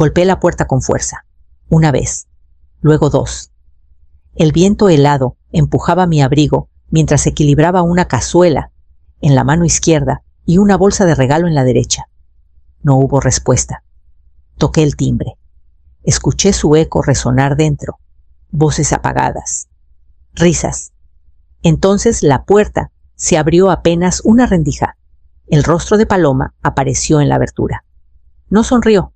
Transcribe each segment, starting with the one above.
Golpeé la puerta con fuerza. Una vez, luego dos. El viento helado empujaba mi abrigo mientras equilibraba una cazuela en la mano izquierda y una bolsa de regalo en la derecha. No hubo respuesta. Toqué el timbre. Escuché su eco resonar dentro. Voces apagadas. Risas. Entonces la puerta se abrió apenas una rendija. El rostro de Paloma apareció en la abertura. No sonrió,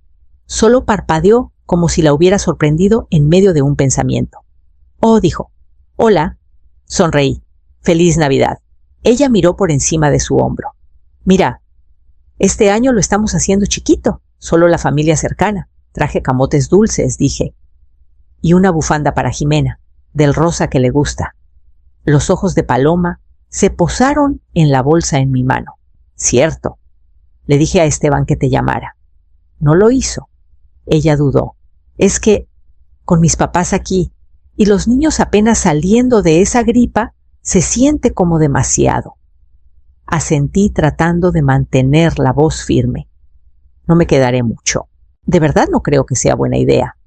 solo parpadeó como si la hubiera sorprendido en medio de un pensamiento. Oh, dijo. Hola. Sonreí. Feliz Navidad. Ella miró por encima de su hombro. Mira, este año lo estamos haciendo chiquito, solo la familia cercana. Traje camotes dulces, dije. Y una bufanda para Jimena, del rosa que le gusta. Los ojos de Paloma se posaron en la bolsa en mi mano. Cierto. Le dije a Esteban que te llamara. No lo hizo. Ella dudó. Es que, con mis papás aquí y los niños apenas saliendo de esa gripa, se siente como demasiado. Asentí tratando de mantener la voz firme. No me quedaré mucho. De verdad no creo que sea buena idea.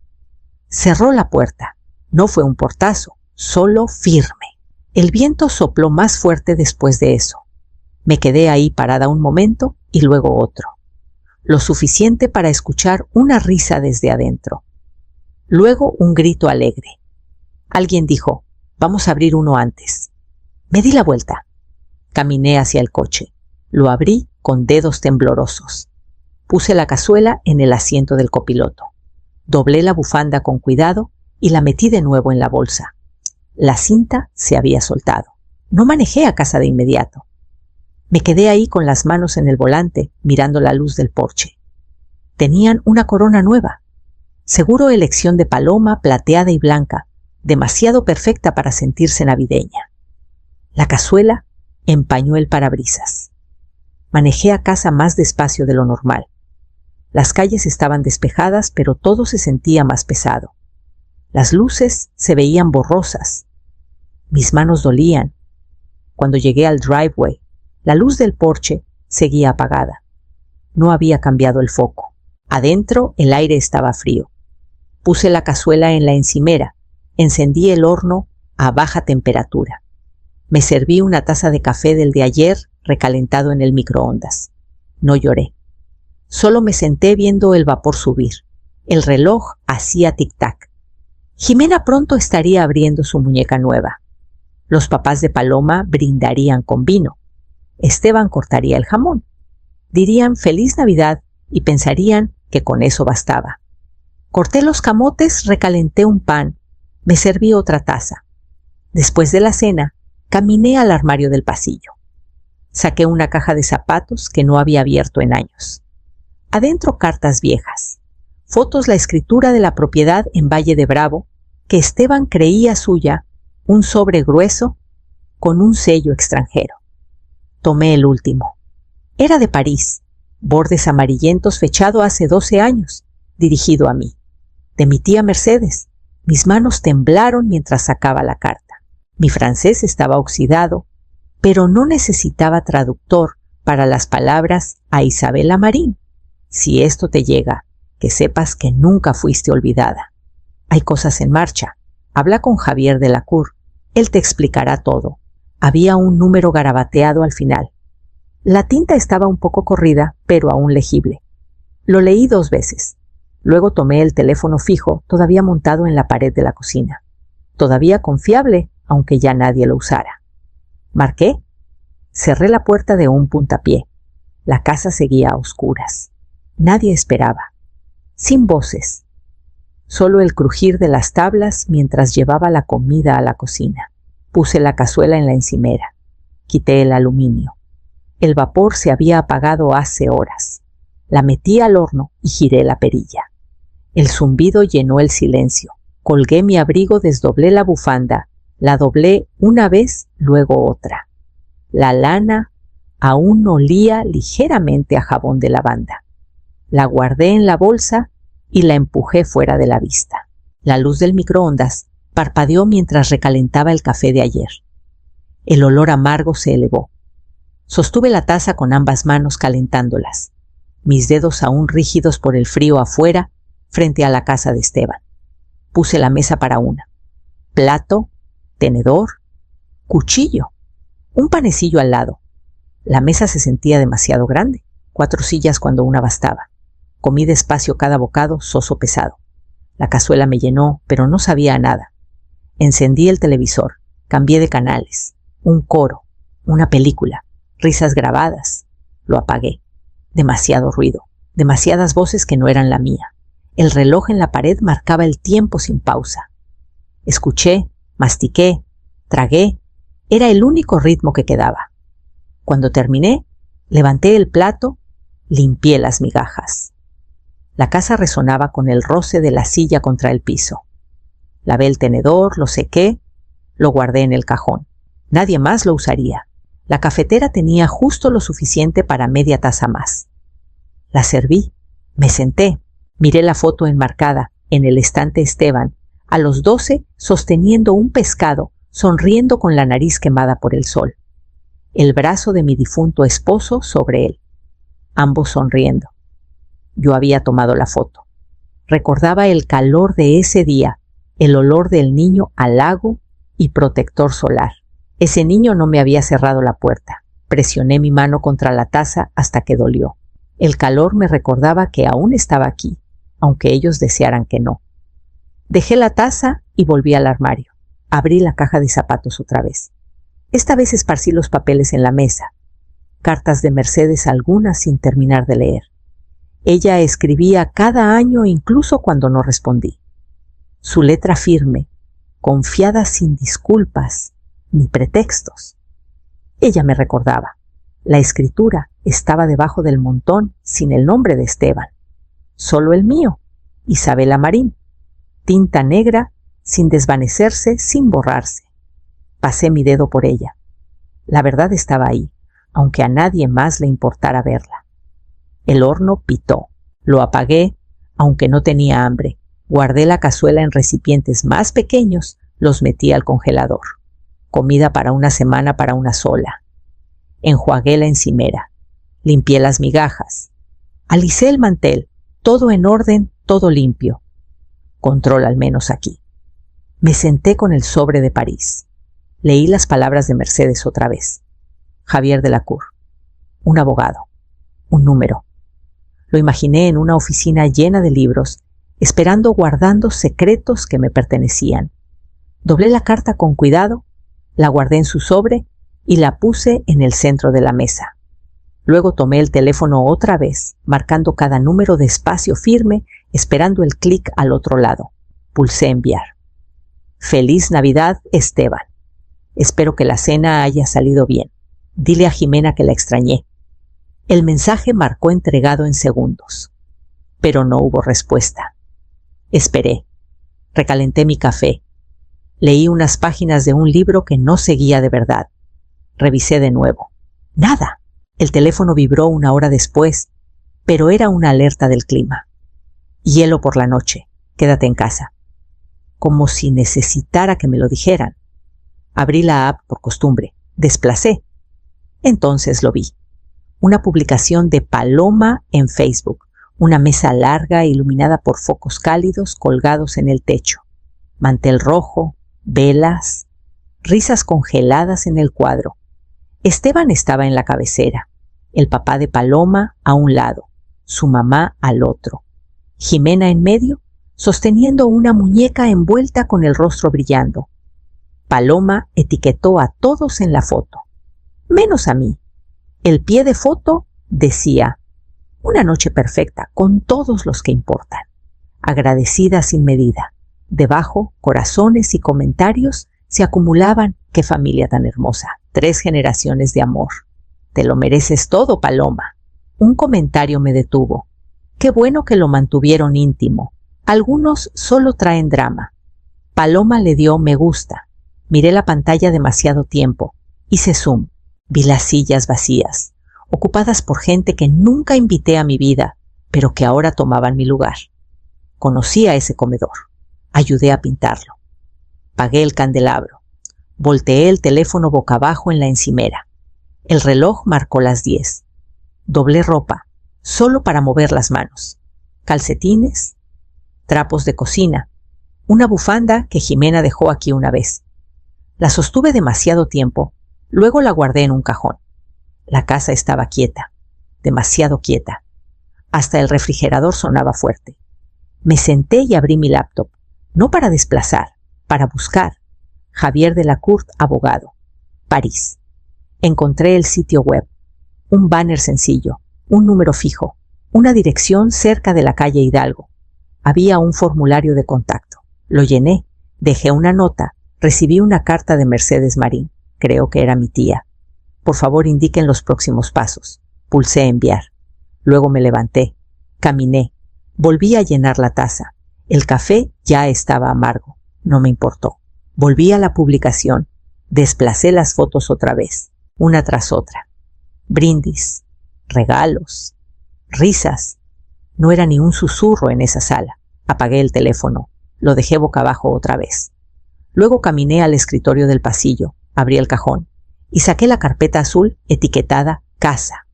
Cerró la puerta. No fue un portazo, solo firme. El viento sopló más fuerte después de eso. Me quedé ahí parada un momento y luego otro. Lo suficiente para escuchar una risa desde adentro. Luego un grito alegre. Alguien dijo, vamos a abrir uno antes. Me di la vuelta. Caminé hacia el coche. Lo abrí con dedos temblorosos. Puse la cazuela en el asiento del copiloto. Doblé la bufanda con cuidado y la metí de nuevo en la bolsa. La cinta se había soltado. No manejé a casa de inmediato. Me quedé ahí con las manos en el volante, mirando la luz del Porsche. Tenían una corona nueva. Seguro elección de Paloma, plateada y blanca, demasiado perfecta para sentirse navideña. La cazuela empañó el parabrisas. Manejé a casa más despacio de lo normal. Las calles estaban despejadas, pero todo se sentía más pesado. Las luces se veían borrosas. Mis manos dolían. Cuando llegué al driveway, la luz del Porsche seguía apagada. No había cambiado el foco. Adentro el aire estaba frío. Puse la cazuela en la encimera. Encendí el horno a baja temperatura. Me serví una taza de café del de ayer recalentado en el microondas. No lloré. Solo me senté viendo el vapor subir. El reloj hacía tic-tac. Jimena pronto estaría abriendo su muñeca nueva. Los papás de Paloma brindarían con vino. Esteban cortaría el jamón. Dirían Feliz Navidad y pensarían que con eso bastaba. Corté los camotes, recalenté un pan, me serví otra taza. Después de la cena, caminé al armario del pasillo. Saqué una caja de zapatos que no había abierto en años. Adentro cartas viejas, fotos, la escritura de la propiedad en Valle de Bravo, que Esteban creía suya, un sobre grueso con un sello extranjero. Tomé el último. Era de París, bordes amarillentos, fechado hace 12 años, dirigido a mí. De mi tía Mercedes. Mis manos temblaron mientras sacaba la carta. Mi francés estaba oxidado, pero no necesitaba traductor para las palabras a Isabela Marín. Si esto te llega, que sepas que nunca fuiste olvidada. Hay cosas en marcha. Habla con Javier de la Cour. Él te explicará todo. Había un número garabateado al final. La tinta estaba un poco corrida, pero aún legible. Lo leí 2 veces. Luego tomé el teléfono fijo, todavía montado en la pared de la cocina. Todavía confiable, aunque ya nadie lo usara. Marqué. Cerré la puerta de un puntapié. La casa seguía a oscuras. Nadie esperaba. Sin voces. Solo el crujir de las tablas mientras llevaba la comida a la cocina. Puse la cazuela en la encimera. Quité el aluminio. El vapor se había apagado hace horas. La metí al horno y giré la perilla. El zumbido llenó el silencio. Colgué mi abrigo, desdoblé la bufanda. La doblé una vez, luego otra. La lana aún olía ligeramente a jabón de lavanda. La guardé en la bolsa y la empujé fuera de la vista. La luz del microondas parpadeó mientras recalentaba el café de ayer. El olor amargo se elevó. Sostuve la taza con ambas manos calentándolas. Mis dedos aún rígidos por el frío afuera frente a la casa de Esteban. Puse la mesa para una. Plato, tenedor, cuchillo, un panecillo al lado. La mesa se sentía demasiado grande, 4 sillas cuando una bastaba. Comí despacio cada bocado, soso pesado. La cazuela me llenó, pero no sabía a nada. Encendí el televisor, cambié de canales, un coro, una película, risas grabadas. Lo apagué. Demasiado ruido, demasiadas voces que no eran la mía. El reloj en la pared marcaba el tiempo sin pausa. Escuché, mastiqué, tragué. Era el único ritmo que quedaba. Cuando terminé, levanté el plato, limpié las migajas. La casa resonaba con el roce de la silla contra el piso. Lavé el tenedor, lo sequé, lo guardé en el cajón. Nadie más lo usaría. La cafetera tenía justo lo suficiente para media taza más. La serví, me senté, miré la foto enmarcada en el estante Esteban, a los 12 sosteniendo un pescado, sonriendo con la nariz quemada por el sol. El brazo de mi difunto esposo sobre él, ambos sonriendo. Yo había tomado la foto. Recordaba el calor de ese día, el olor del niño al lago y protector solar. Ese niño no me había cerrado la puerta. Presioné mi mano contra la taza hasta que dolió. El calor me recordaba que aún estaba aquí, aunque ellos desearan que no. Dejé la taza y volví al armario. Abrí la caja de zapatos otra vez. Esta vez esparcí los papeles en la mesa. Cartas de Mercedes, algunas sin terminar de leer. Ella escribía cada año incluso cuando no respondí. Su letra firme, confiada sin disculpas ni pretextos. Ella me recordaba. La escritura estaba debajo del montón sin el nombre de Esteban. Solo el mío, Isabela Marín. Tinta negra, sin desvanecerse, sin borrarse. Pasé mi dedo por ella. La verdad estaba ahí, aunque a nadie más le importara verla. El horno pitó. Lo apagué, aunque no tenía hambre. Guardé la cazuela en recipientes más pequeños, los metí al congelador. Comida para una semana para una sola. Enjuagué la encimera. Limpié las migajas. Alicé el mantel. Todo en orden, todo limpio. Control al menos aquí. Me senté con el sobre de París. Leí las palabras de Mercedes otra vez. Javier de la Cour. Un abogado. Un número. Lo imaginé en una oficina llena de libros, esperando guardando secretos que me pertenecían. Doblé la carta con cuidado, la guardé en su sobre y la puse en el centro de la mesa. Luego tomé el teléfono otra vez, marcando cada número despacio firme, esperando el clic al otro lado. Pulsé enviar. Feliz Navidad, Esteban. Espero que la cena haya salido bien. Dile a Jimena que la extrañé. El mensaje marcó entregado en segundos, pero no hubo respuesta. Esperé. Recalenté mi café. Leí unas páginas de un libro que no seguía de verdad. Revisé de nuevo. Nada. El teléfono vibró una hora después, pero era una alerta del clima. Hielo por la noche. Quédate en casa. Como si necesitara que me lo dijeran. Abrí la app por costumbre. Desplacé. Entonces lo vi. Una publicación de Paloma en Facebook. Una mesa larga iluminada por focos cálidos colgados en el techo. Mantel rojo, velas, risas congeladas en el cuadro. Esteban estaba en la cabecera. El papá de Paloma a un lado. Su mamá al otro. Jimena en medio, sosteniendo una muñeca envuelta con el rostro brillando. Paloma etiquetó a todos en la foto, menos a mí. El pie de foto decía: una noche perfecta con todos los que importan. Agradecida sin medida. Debajo, corazones y comentarios se acumulaban. ¡Qué familia tan hermosa! 3 generaciones de amor. Te lo mereces todo, Paloma. Un comentario me detuvo. Qué bueno que lo mantuvieron íntimo. Algunos solo traen drama. Paloma le dio me gusta. Miré la pantalla demasiado tiempo. Hice zoom. Vi las sillas vacías, ocupadas por gente que nunca invité a mi vida, pero que ahora tomaban mi lugar. Conocí a ese comedor. Ayudé a pintarlo. Pagué el candelabro. Volteé el teléfono boca abajo en la encimera. El reloj marcó las 10. Doblé ropa, solo para mover las manos. Calcetines, trapos de cocina, una bufanda que Jimena dejó aquí una vez. La sostuve demasiado tiempo, luego la guardé en un cajón. La casa estaba quieta, demasiado quieta. Hasta el refrigerador sonaba fuerte. Me senté y abrí mi laptop, no para desplazar, para buscar. Javier Delacourt, abogado. París. Encontré el sitio web, un banner sencillo, un número fijo, una dirección cerca de la calle Hidalgo. Había un formulario de contacto. Lo llené, dejé una nota, recibí una carta de Mercedes Marín. Creo que era mi tía. Por favor, indiquen los próximos pasos. Pulsé enviar. Luego me levanté, caminé, volví a llenar la taza. El café ya estaba amargo. No me importó. Volví a la publicación. Desplacé las fotos otra vez, una tras otra. Brindis, regalos, risas. No era ni un susurro en esa sala. Apagué el teléfono. Lo dejé boca abajo otra vez. Luego caminé al escritorio del pasillo, abrí el cajón y saqué la carpeta azul etiquetada Casa.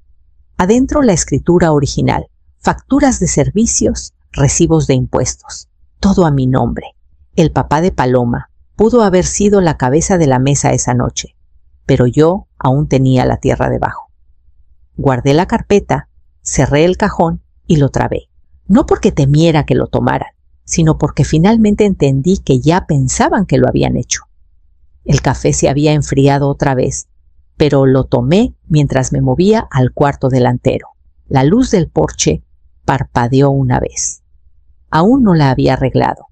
Adentro la escritura original, facturas de servicios, recibos de impuestos. Todo a mi nombre. El papá de Paloma pudo haber sido la cabeza de la mesa esa noche, pero yo aún tenía la tierra debajo. Guardé la carpeta, cerré el cajón y lo trabé. No porque temiera que lo tomaran, sino porque finalmente entendí que ya pensaban que lo habían hecho. El café se había enfriado otra vez, pero lo tomé mientras me movía al cuarto delantero. La luz del porche parpadeó una vez. Aún no la había arreglado.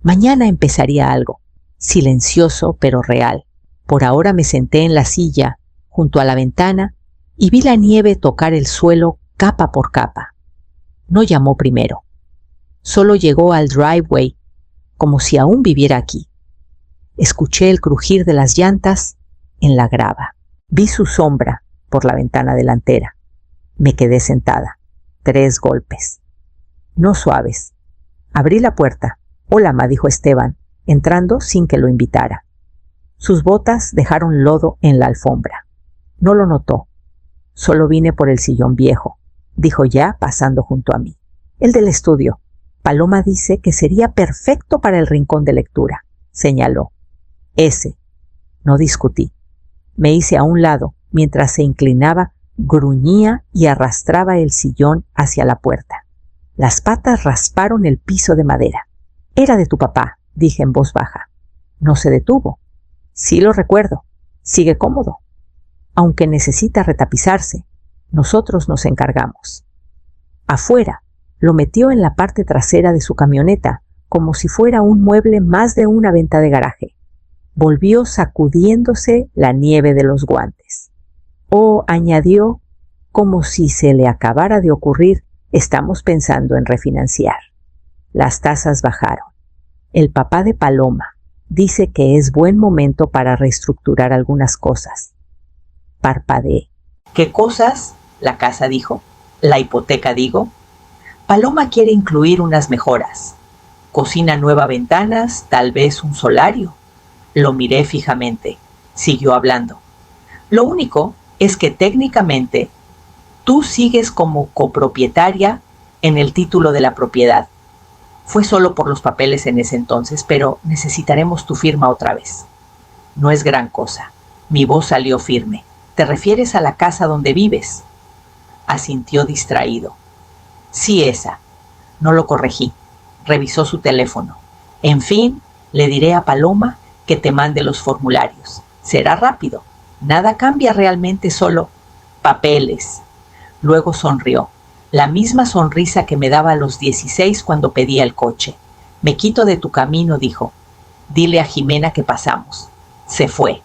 Mañana empezaría algo, silencioso pero real. Por ahora me senté en la silla, junto a la ventana, y vi la nieve tocar el suelo capa por capa. No llamó primero. Solo llegó al driveway, como si aún viviera aquí. Escuché el crujir de las llantas en la grava. Vi su sombra por la ventana delantera. Me quedé sentada. 3 golpes. No suaves. Abrí la puerta. «Hola, ma», dijo Esteban, entrando sin que lo invitara. Sus botas dejaron lodo en la alfombra. No lo notó. «Solo vine por el sillón viejo», dijo ya pasando junto a mí. «El del estudio. Paloma dice que sería perfecto para el rincón de lectura», señaló. «Ese». No discutí. Me hice a un lado mientras se inclinaba, gruñía y arrastraba el sillón hacia la puerta. Las patas rasparon el piso de madera. «Era de tu papá», dije en voz baja. No se detuvo. «Sí lo recuerdo. Sigue cómodo. Aunque necesita retapizarse. Nosotros nos encargamos». Afuera, lo metió en la parte trasera de su camioneta, como si fuera un mueble más de una venta de garaje. Volvió sacudiéndose la nieve de los guantes. «Oh», añadió, como si se le acabara de ocurrir, «estamos pensando en refinanciar». Las tasas bajaron. El papá de Paloma dice que es buen momento para reestructurar algunas cosas. Parpadeé. «¿Qué cosas?», la casa dijo. «La hipoteca, digo». «Paloma quiere incluir unas mejoras. Cocina nueva, ventanas, tal vez un solario». Lo miré fijamente. Siguió hablando. «Lo único es que técnicamente tú sigues como copropietaria en el título de la propiedad. Fue solo por los papeles en ese entonces, pero necesitaremos tu firma otra vez». «No es gran cosa». Mi voz salió firme. «¿Te refieres a la casa donde vives?». Asintió distraído. «Sí, esa». No lo corregí. Revisó su teléfono. «En fin, le diré a Paloma que te mande los formularios. Será rápido. Nada cambia realmente, solo papeles». Luego sonrió. La misma sonrisa que me daba a los 16 cuando pedía el coche. «Me quito de tu camino», dijo. «Dile a Jimena que pasamos». Se fue.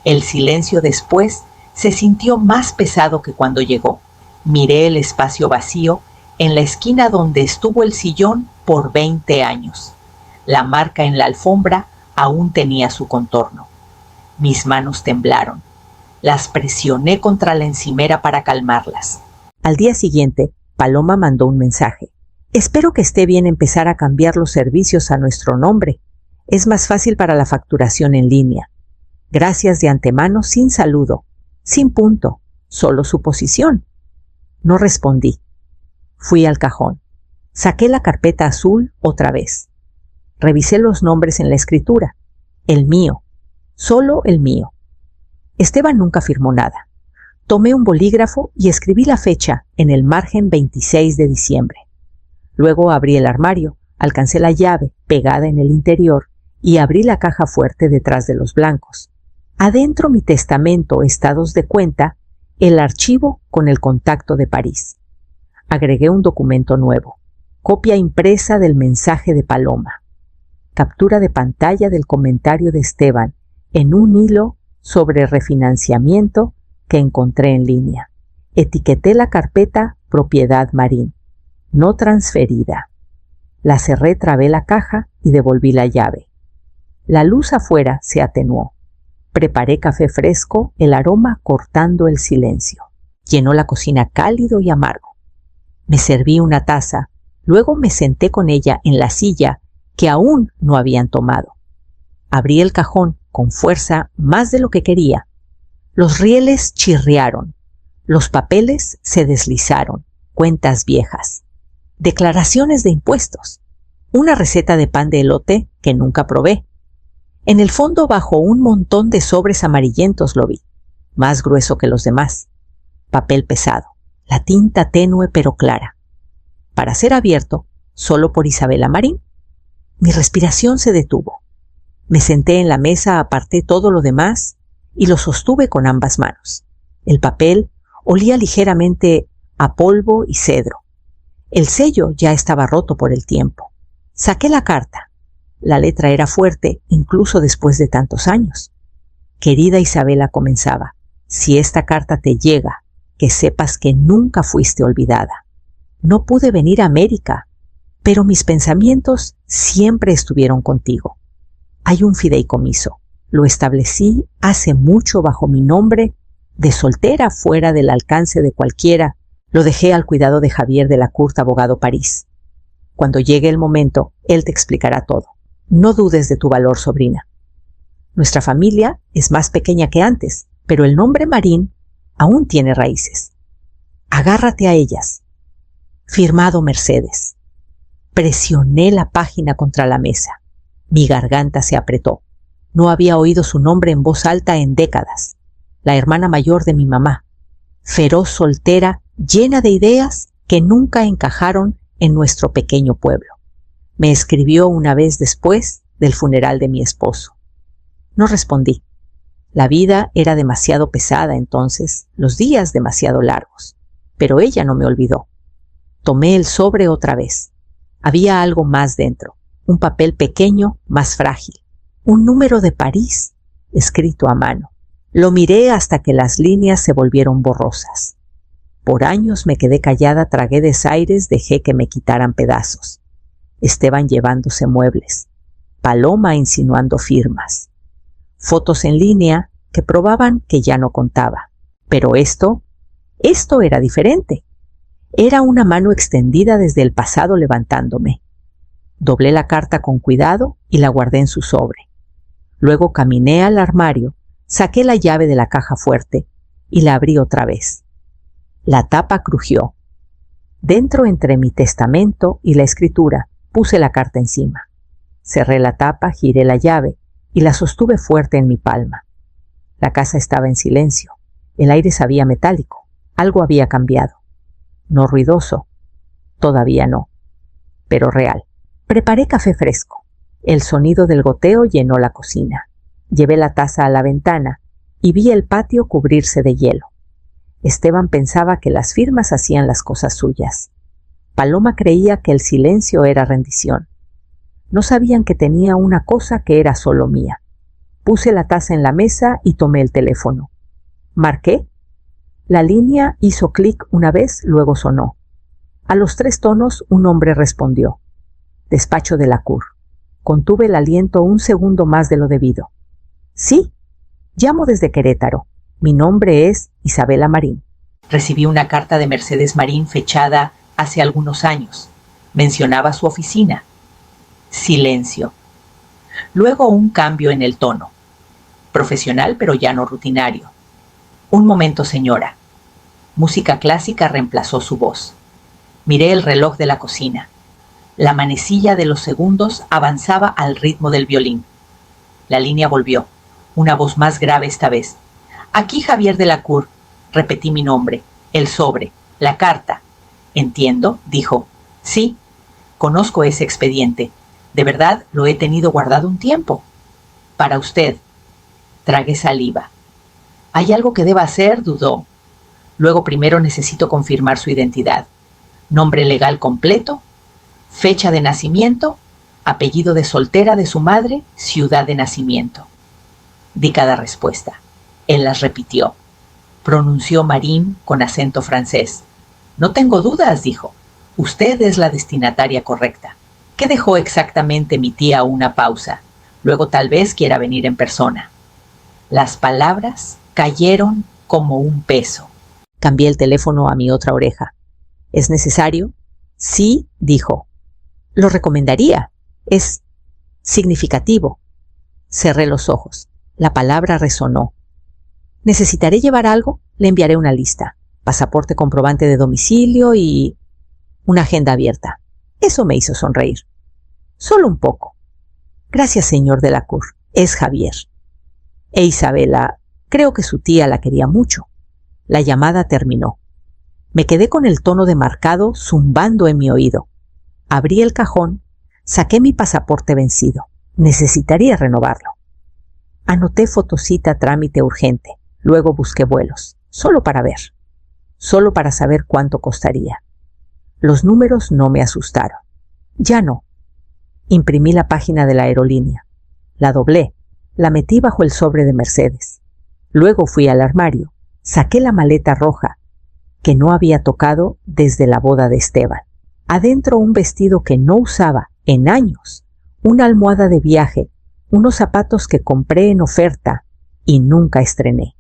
El silencio después se sintió más pesado que cuando llegó. Miré el espacio vacío en la esquina donde estuvo el sillón por 20 años. La marca en la alfombra aún tenía su contorno. Mis manos temblaron. Las presioné contra la encimera para calmarlas. Al día siguiente, Paloma mandó un mensaje. «Espero que esté bien empezar a cambiar los servicios a nuestro nombre. Es más fácil para la facturación en línea. Gracias de antemano, sin saludo, sin punto, solo su posición». No respondí. Fui al cajón. Saqué la carpeta azul otra vez. Revisé los nombres en la escritura. El mío. Solo el mío. Esteban nunca firmó nada. Tomé un bolígrafo y escribí la fecha en el margen 26 de diciembre. Luego abrí el armario, alcancé la llave pegada en el interior y abrí la caja fuerte detrás de los blancos. Adentro mi testamento, estados de cuenta, el archivo con el contacto de París. Agregué un documento nuevo. Copia impresa del mensaje de Paloma. Captura de pantalla del comentario de Esteban en un hilo sobre refinanciamiento que encontré en línea. Etiqueté la carpeta Propiedad Marín, no transferida. La cerré, trabé la caja y devolví la llave. La luz afuera se atenuó. Preparé café fresco, el aroma cortando el silencio. Llenó la cocina cálido y amargo. Me serví una taza, luego me senté con ella en la silla que aún no habían tomado. Abrí el cajón con fuerza más de lo que quería. Los rieles chirriaron, los papeles se deslizaron, cuentas viejas, declaraciones de impuestos, una receta de pan de elote que nunca probé. En el fondo, bajo un montón de sobres amarillentos lo vi, más grueso que los demás, papel pesado, la tinta tenue pero clara, para ser abierto solo por Isabela Marín. Mi respiración se detuvo. Me senté en la mesa, aparté todo lo demás y lo sostuve con ambas manos. El papel olía ligeramente a polvo y cedro. El sello ya estaba roto por el tiempo. Saqué la carta. La letra era fuerte, incluso después de tantos años. Querida Isabela, comenzaba, si esta carta te llega, que sepas que nunca fuiste olvidada. No pude venir a América, pero mis pensamientos siempre estuvieron contigo. Hay un fideicomiso. Lo establecí hace mucho bajo mi nombre, de soltera, fuera del alcance de cualquiera. Lo dejé al cuidado de Javier de la Court, abogado París. Cuando llegue el momento, él te explicará todo. No dudes de tu valor, sobrina. Nuestra familia es más pequeña que antes, pero el nombre Marín aún tiene raíces. Agárrate a ellas. Firmado Mercedes. Presioné la página contra la mesa. Mi garganta se apretó. No había oído su nombre en voz alta en décadas. La hermana mayor de mi mamá. Feroz, soltera, llena de ideas que nunca encajaron en nuestro pequeño pueblo. Me escribió una vez después del funeral de mi esposo. No respondí. La vida era demasiado pesada entonces, los días demasiado largos. Pero ella no me olvidó. Tomé el sobre otra vez. Había algo más dentro, un papel pequeño, más frágil. Un número de París, escrito a mano. Lo miré hasta que las líneas se volvieron borrosas. Por años me quedé callada, tragué desaires, dejé que me quitaran pedazos. Esteban llevándose muebles. Paloma insinuando firmas. Fotos en línea que probaban que ya no contaba. Pero esto era diferente. Era una mano extendida desde el pasado levantándome. Doblé la carta con cuidado y la guardé en su sobre. Luego caminé al armario, saqué la llave de la caja fuerte y la abrí otra vez. La tapa crujió. Dentro, entre mi testamento y la escritura, puse la carta encima. Cerré la tapa, giré la llave y la sostuve fuerte en mi palma. La casa estaba en silencio. El aire sabía metálico. Algo había cambiado. No ruidoso. Todavía no. Pero real. Preparé café fresco. El sonido del goteo llenó la cocina. Llevé la taza a la ventana y vi el patio cubrirse de hielo. Esteban pensaba que las firmas hacían las cosas suyas. Paloma creía que el silencio era rendición. No sabían que tenía una cosa que era solo mía. Puse la taza en la mesa y tomé el teléfono. Marqué. La línea hizo clic una vez, luego sonó. A los 3 tonos un hombre respondió. Despacho de la Court. Contuve el aliento un segundo más de lo debido. Sí, llamo desde Querétaro. Mi nombre es Isabela Marín. Recibí una carta de Mercedes Marín fechada hace algunos años. Mencionaba su oficina. Silencio. Luego un cambio en el tono. Profesional pero ya no rutinario. Un momento, señora. Música clásica reemplazó su voz. Miré el reloj de la cocina. La manecilla de los segundos avanzaba al ritmo del violín. La línea volvió, una voz más grave esta vez. Aquí Javier de la Cour. Repetí mi nombre, el sobre, la carta. Entiendo, dijo. Sí, conozco ese expediente. De verdad lo he tenido guardado un tiempo. Para usted. Tragué saliva. ¿Hay algo que deba hacer?, dudó. Luego primero necesito confirmar su identidad. Nombre legal completo, fecha de nacimiento, apellido de soltera de su madre, ciudad de nacimiento. Di cada respuesta. Él las repitió. Pronunció Marín con acento francés. No tengo dudas, dijo. Usted es la destinataria correcta. ¿Qué dejó exactamente mi tía? Una pausa. Luego tal vez quiera venir en persona. Las palabras cayeron como un peso. Cambié el teléfono a mi otra oreja. ¿Es necesario? Sí, dijo. Lo recomendaría. Es significativo. Cerré los ojos. La palabra resonó. ¿Necesitaré llevar algo? Le enviaré una lista. Pasaporte, comprobante de domicilio y una agenda abierta. Eso me hizo sonreír. Solo un poco. Gracias, señor de la Cour. Es Javier. E Isabela, creo que su tía la quería mucho. La llamada terminó. Me quedé con el tono de marcado zumbando en mi oído. Abrí el cajón, saqué mi pasaporte vencido. Necesitaría renovarlo. Anoté fotocita trámite urgente. Luego busqué vuelos, solo para ver. Solo para saber cuánto costaría. Los números no me asustaron. Ya no. Imprimí la página de la aerolínea. La doblé. La metí bajo el sobre de Mercedes. Luego fui al armario. Saqué la maleta roja, que no había tocado desde la boda de Esteban. Adentro un vestido que no usaba en años, una almohada de viaje, unos zapatos que compré en oferta y nunca estrené.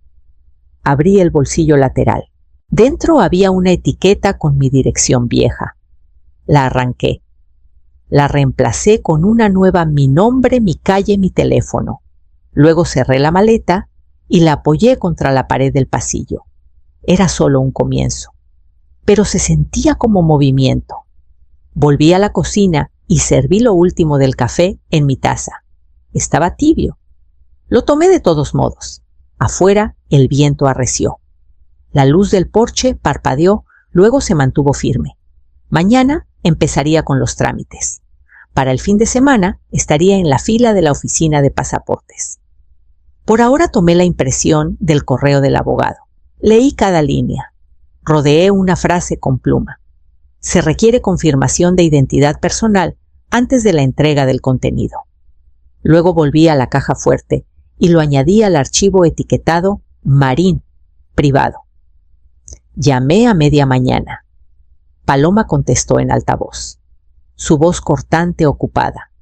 Abrí el bolsillo lateral. Dentro había una etiqueta con mi dirección vieja. La arranqué. La reemplacé con una nueva, mi nombre, mi calle, mi teléfono. Luego cerré la maleta y la apoyé contra la pared del pasillo. Era solo un comienzo, pero se sentía como movimiento. Volví a la cocina y serví lo último del café en mi taza. Estaba tibio. Lo tomé de todos modos. Afuera el viento arreció. La luz del porche parpadeó, luego se mantuvo firme. Mañana empezaría con los trámites. Para el fin de semana estaría en la fila de la oficina de pasaportes. Por ahora tomé la impresión del correo del abogado. Leí cada línea. Rodeé una frase con pluma. Se requiere confirmación de identidad personal antes de la entrega del contenido. Luego volví a la caja fuerte y lo añadí al archivo etiquetado Marín, privado. Llamé a media mañana. Paloma contestó en altavoz. Su voz cortante, ocupada.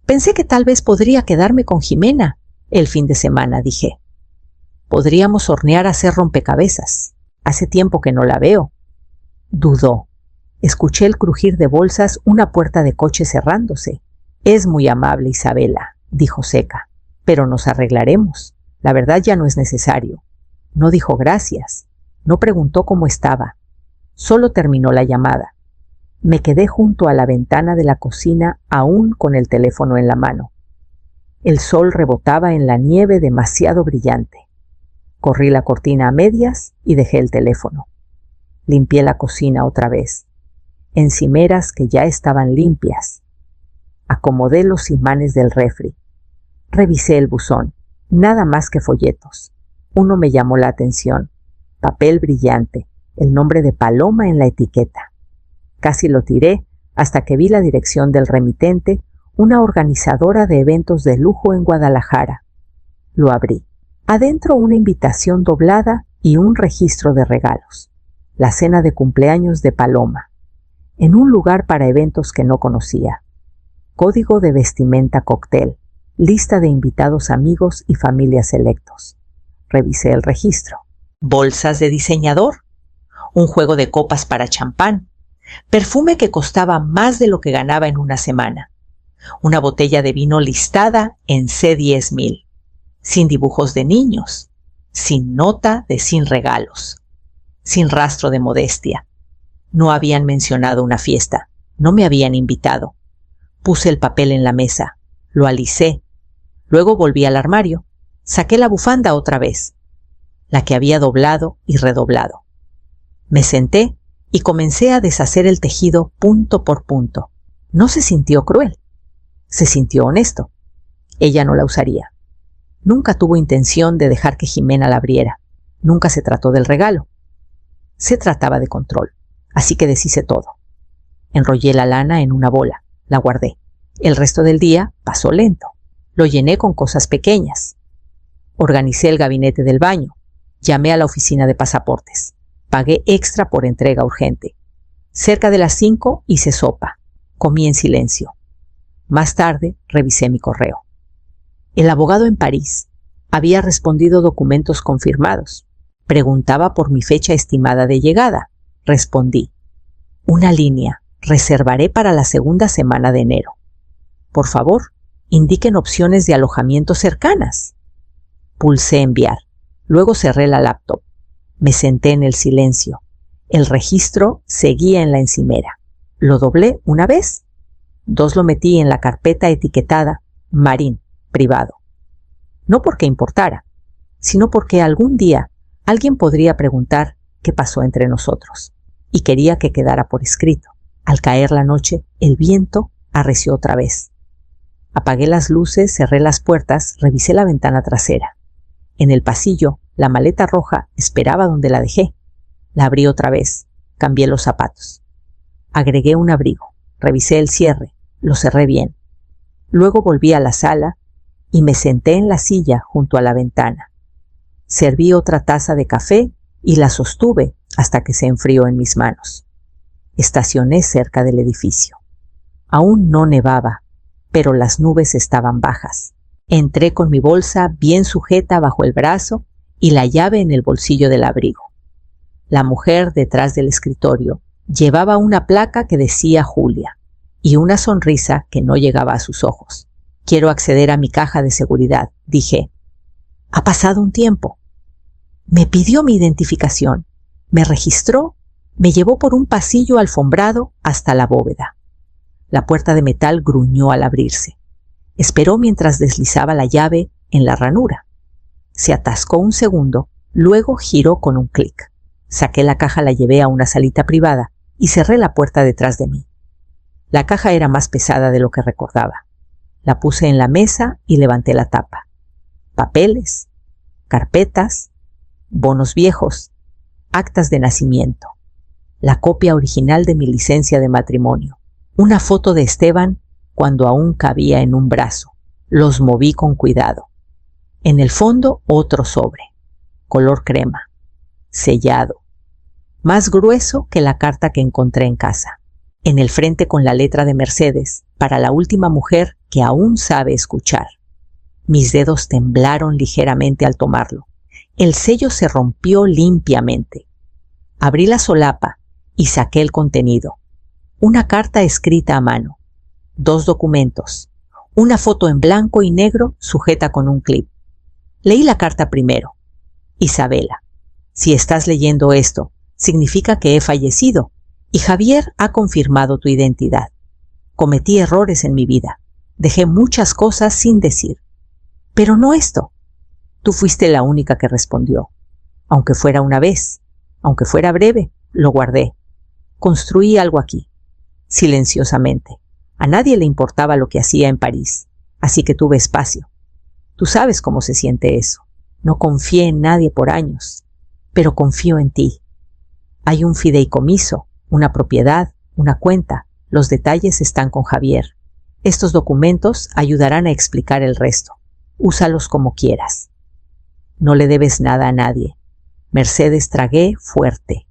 Pensé que tal vez podría quedarme con Jimena el fin de semana, dije. Podríamos hornear a hacer rompecabezas. Hace tiempo que no la veo. Dudó. Escuché el crujir de bolsas, una puerta de coche cerrándose. Es muy amable, Isabela, dijo seca, pero nos arreglaremos. La verdad ya no es necesario. No dijo gracias. No preguntó cómo estaba. Solo terminó la llamada. Me quedé junto a la ventana de la cocina, aún con el teléfono en la mano. El sol rebotaba en la nieve demasiado brillante. Corrí la cortina a medias y dejé el teléfono. Limpié la cocina otra vez. Encimeras que ya estaban limpias. Acomodé los imanes del refri. Revisé el buzón. Nada más que folletos. Uno me llamó la atención. Papel brillante. El nombre de Paloma en la etiqueta. Casi lo tiré hasta que vi la dirección del remitente, una organizadora de eventos de lujo en Guadalajara. Lo abrí. Adentro una invitación doblada y un registro de regalos. La cena de cumpleaños de Paloma. En un lugar para eventos que no conocía. Código de vestimenta cóctel. Lista de invitados amigos y familias selectos. Revisé el registro. Bolsas de diseñador. Un juego de copas para champán. Perfume que costaba más de lo que ganaba en una semana. Una botella de vino listada en C10.000. Sin dibujos de niños. Sin nota de sin regalos. Sin rastro de modestia. No habían mencionado una fiesta. No me habían invitado. Puse el papel en la mesa, lo alicé. Luego volví al armario. Saqué la bufanda otra vez, la que había doblado y redoblado. Me senté y comencé a deshacer el tejido punto por punto. No se sintió cruel. Se sintió honesto. Ella no la usaría. Nunca tuvo intención de dejar que Jimena la abriera. Nunca se trató del regalo. Se trataba de control, así que deshice todo. Enrollé la lana en una bola, la guardé. El resto del día pasó lento. Lo llené con cosas pequeñas. Organicé el gabinete del baño. Llamé a la oficina de pasaportes. Pagué extra por entrega urgente. Cerca de las 5 hice sopa. Comí en silencio. Más tarde revisé mi correo. El abogado en París había respondido documentos confirmados. Preguntaba por mi fecha estimada de llegada. Respondí. Una línea. Reservaré para la segunda semana de enero. Por favor, indiquen opciones de alojamiento cercanas. Pulsé enviar. Luego cerré la laptop. Me senté en el silencio. El registro seguía en la encimera. Lo doblé una vez. 2 lo metí en la carpeta etiquetada Marín, privado. No porque importara, sino porque algún día alguien podría preguntar qué pasó entre nosotros. Y quería que quedara por escrito. Al caer la noche, el viento arreció otra vez. Apagué las luces, cerré las puertas, revisé la ventana trasera. En el pasillo, la maleta roja esperaba donde la dejé. La abrí otra vez, cambié los zapatos. Agregué un abrigo, revisé el cierre, lo cerré bien. Luego volví a la sala y me senté en la silla junto a la ventana. Serví otra taza de café y la sostuve hasta que se enfrió en mis manos. Estacioné cerca del edificio. Aún no nevaba, pero las nubes estaban bajas. Entré con mi bolsa bien sujeta bajo el brazo y la llave en el bolsillo del abrigo. La mujer detrás del escritorio llevaba una placa que decía Julia y una sonrisa que no llegaba a sus ojos. Quiero acceder a mi caja de seguridad, dije. Ha pasado un tiempo. Me pidió mi identificación, me registró, me llevó por un pasillo alfombrado hasta la bóveda. La puerta de metal gruñó al abrirse. Esperó mientras deslizaba la llave en la ranura. Se atascó un segundo, luego giró con un clic. Saqué la caja, la llevé a una salita privada y cerré la puerta detrás de mí. La caja era más pesada de lo que recordaba. La puse en la mesa y levanté la tapa. Papeles, carpetas, bonos viejos, actas de nacimiento, la copia original de mi licencia de matrimonio, una foto de Esteban cuando aún cabía en un brazo. Los moví con cuidado. En el fondo otro sobre, color crema, sellado, más grueso que la carta que encontré en casa. En el frente con la letra de Mercedes, para la última mujer que aún sabe escuchar. Mis dedos temblaron ligeramente al tomarlo. El sello se rompió limpiamente. Abrí la solapa y saqué el contenido. Una carta escrita a mano. 2 documentos. Una foto en blanco y negro sujeta con un clip. Leí la carta primero. Isabela, si estás leyendo esto, significa que he fallecido y Javier ha confirmado tu identidad. Cometí errores en mi vida. Dejé muchas cosas sin decir. Pero no esto. Tú fuiste la única que respondió. Aunque fuera una vez, aunque fuera breve, lo guardé. Construí algo aquí, silenciosamente. A nadie le importaba lo que hacía en París, así que tuve espacio. Tú sabes cómo se siente eso. No confié en nadie por años, pero confío en ti. Hay un fideicomiso, una propiedad, una cuenta. Los detalles están con Javier. Estos documentos ayudarán a explicar el resto. Úsalos como quieras. No le debes nada a nadie. Mercedes tragué fuerte.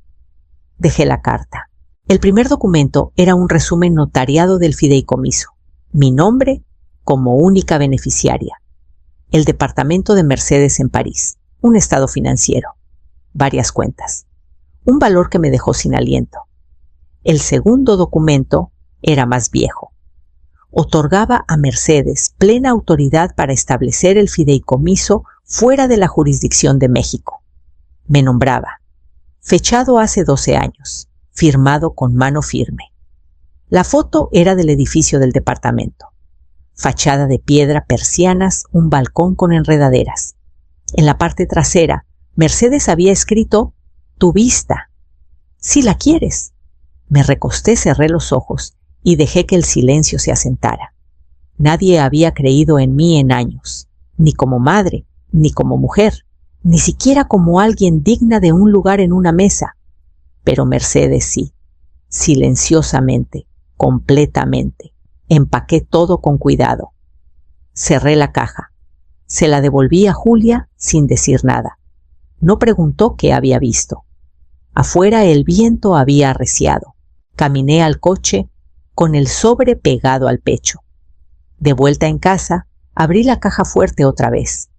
Dejé la carta. El primer documento era un resumen notariado del fideicomiso. Mi nombre como única beneficiaria. El departamento de Mercedes en París. Un estado financiero. Varias cuentas. Un valor que me dejó sin aliento. El segundo documento era más viejo. Otorgaba a Mercedes plena autoridad para establecer el fideicomiso fuera de la jurisdicción de México. Me nombraba. Fechado hace 12 años. Firmado con mano firme. La foto era del edificio del departamento. Fachada de piedra, persianas, un balcón con enredaderas. En la parte trasera, Mercedes había escrito «Tu vista». «Si la quieres». Me recosté, cerré los ojos y dejé que el silencio se asentara. Nadie había creído en mí en años, ni como madre, ni como mujer, ni siquiera como alguien digna de un lugar en una mesa. Pero Mercedes sí, silenciosamente, completamente. Empaqué todo con cuidado. Cerré la caja. Se la devolví a Julia sin decir nada. No preguntó qué había visto. Afuera el viento había arreciado. Caminé al coche con el sobre pegado al pecho. De vuelta en casa, abrí la caja fuerte otra vez.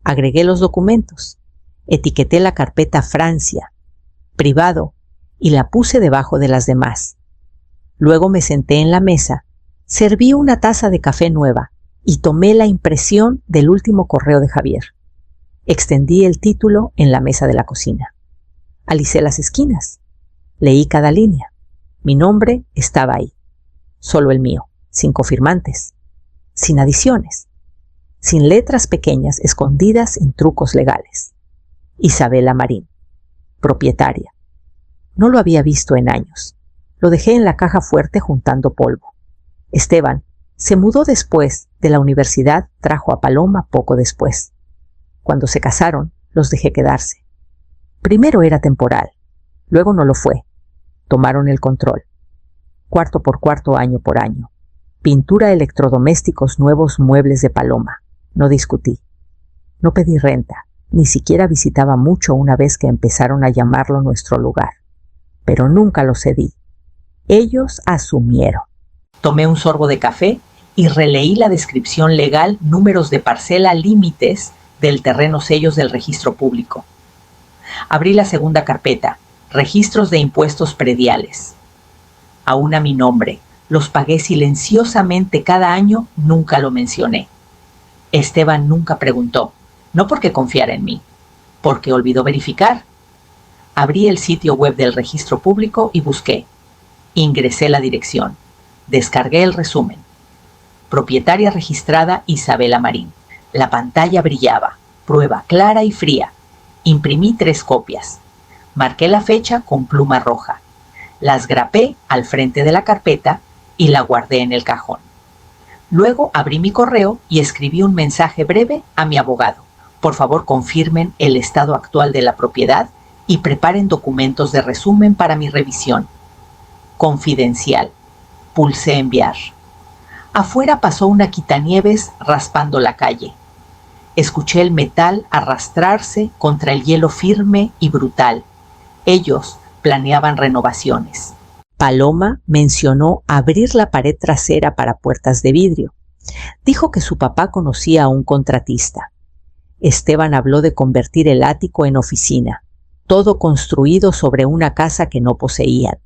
Agregué los documentos. Etiqueté la carpeta Francia, privado, y la puse debajo de las demás. Luego me senté en la mesa, serví una taza de café nueva y tomé la impresión del último correo de Javier. Extendí el título en la mesa de la cocina. Alicé las esquinas. Leí cada línea. Mi nombre estaba ahí. Solo el mío, sin cofirmantes, sin adiciones, sin letras pequeñas escondidas en trucos legales. Isabela Marín, propietaria. No lo había visto en años. Lo dejé en la caja fuerte juntando polvo. Esteban se mudó después de la universidad, trajo a Paloma poco después. Cuando se casaron, los dejé quedarse. Primero era temporal, luego no lo fue. Tomaron el control. Cuarto por cuarto, año por año. Pintura, electrodomésticos nuevos, muebles de Paloma. No discutí. No pedí renta, ni siquiera visitaba mucho una vez que empezaron a llamarlo nuestro lugar. Pero nunca lo cedí. Ellos asumieron. Tomé un sorbo de café y releí la descripción legal, números de parcela, límites del terreno, sellos del registro público. Abrí la segunda carpeta, registros de impuestos prediales. Aún a mi nombre, los pagué silenciosamente cada año, nunca lo mencioné. Esteban nunca preguntó, no porque confiara en mí, porque olvidó verificar. Abrí el sitio web del registro público y busqué. Ingresé la dirección. Descargué el resumen. Propietaria registrada Isabela Marín. La pantalla brillaba. Prueba clara y fría. Imprimí 3 copias. Marqué la fecha con pluma roja. Las grapé al frente de la carpeta y la guardé en el cajón. Luego abrí mi correo y escribí un mensaje breve a mi abogado. Por favor, confirmen el estado actual de la propiedad y preparen documentos de resumen para mi revisión. Confidencial. Pulsé enviar. Afuera pasó una quitanieves raspando la calle. Escuché el metal arrastrarse contra el hielo firme y brutal. Ellos planeaban renovaciones. Paloma mencionó abrir la pared trasera para puertas de vidrio. Dijo que su papá conocía a un contratista. Esteban habló de convertir el ático en oficina, todo construido sobre una casa que no poseían.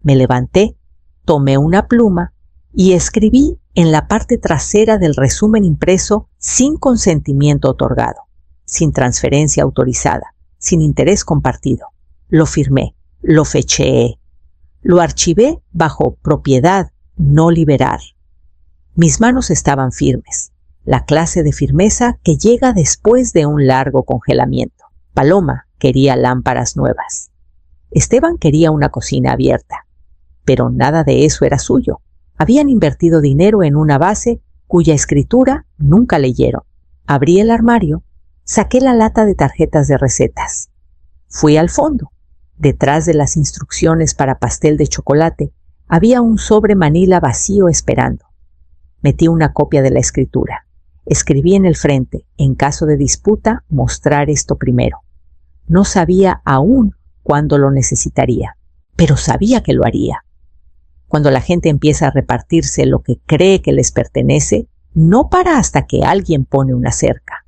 Me levanté, tomé una pluma y escribí en la parte trasera del resumen impreso sin consentimiento otorgado, sin transferencia autorizada, sin interés compartido. Lo firmé, lo fecheé. Lo archivé bajo propiedad, no liberar. Mis manos estaban firmes, la clase de firmeza que llega después de un largo congelamiento. Paloma quería lámparas nuevas. Esteban quería una cocina abierta. Pero nada de eso era suyo. Habían invertido dinero en una base cuya escritura nunca leyeron. Abrí el armario, saqué la lata de tarjetas de recetas. Fui al fondo. Detrás de las instrucciones para pastel de chocolate había un sobre manila vacío esperando. Metí una copia de la escritura. Escribí en el frente, en caso de disputa, mostrar esto primero. No sabía aún cuándo lo necesitaría, pero sabía que lo haría. Cuando la gente empieza a repartirse lo que cree que les pertenece, no para hasta que alguien pone una cerca.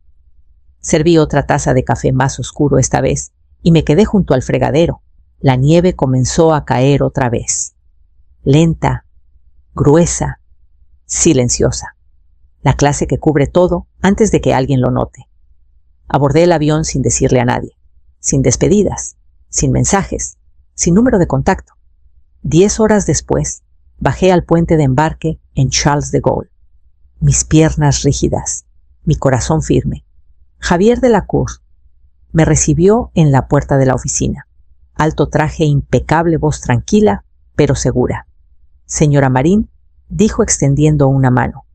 Serví otra taza de café más oscuro esta vez y me quedé junto al fregadero. La nieve comenzó a caer otra vez. Lenta, gruesa, silenciosa. La clase que cubre todo antes de que alguien lo note. Abordé el avión sin decirle a nadie, sin despedidas, sin mensajes, sin número de contacto. 10 horas después, Bajé al puente de embarque en Charles de Gaulle. Mis piernas rígidas, mi corazón firme. Javier Delacour me recibió en la puerta de la oficina. Alto traje, impecable voz tranquila, pero segura. Señora Marín, dijo extendiendo una mano.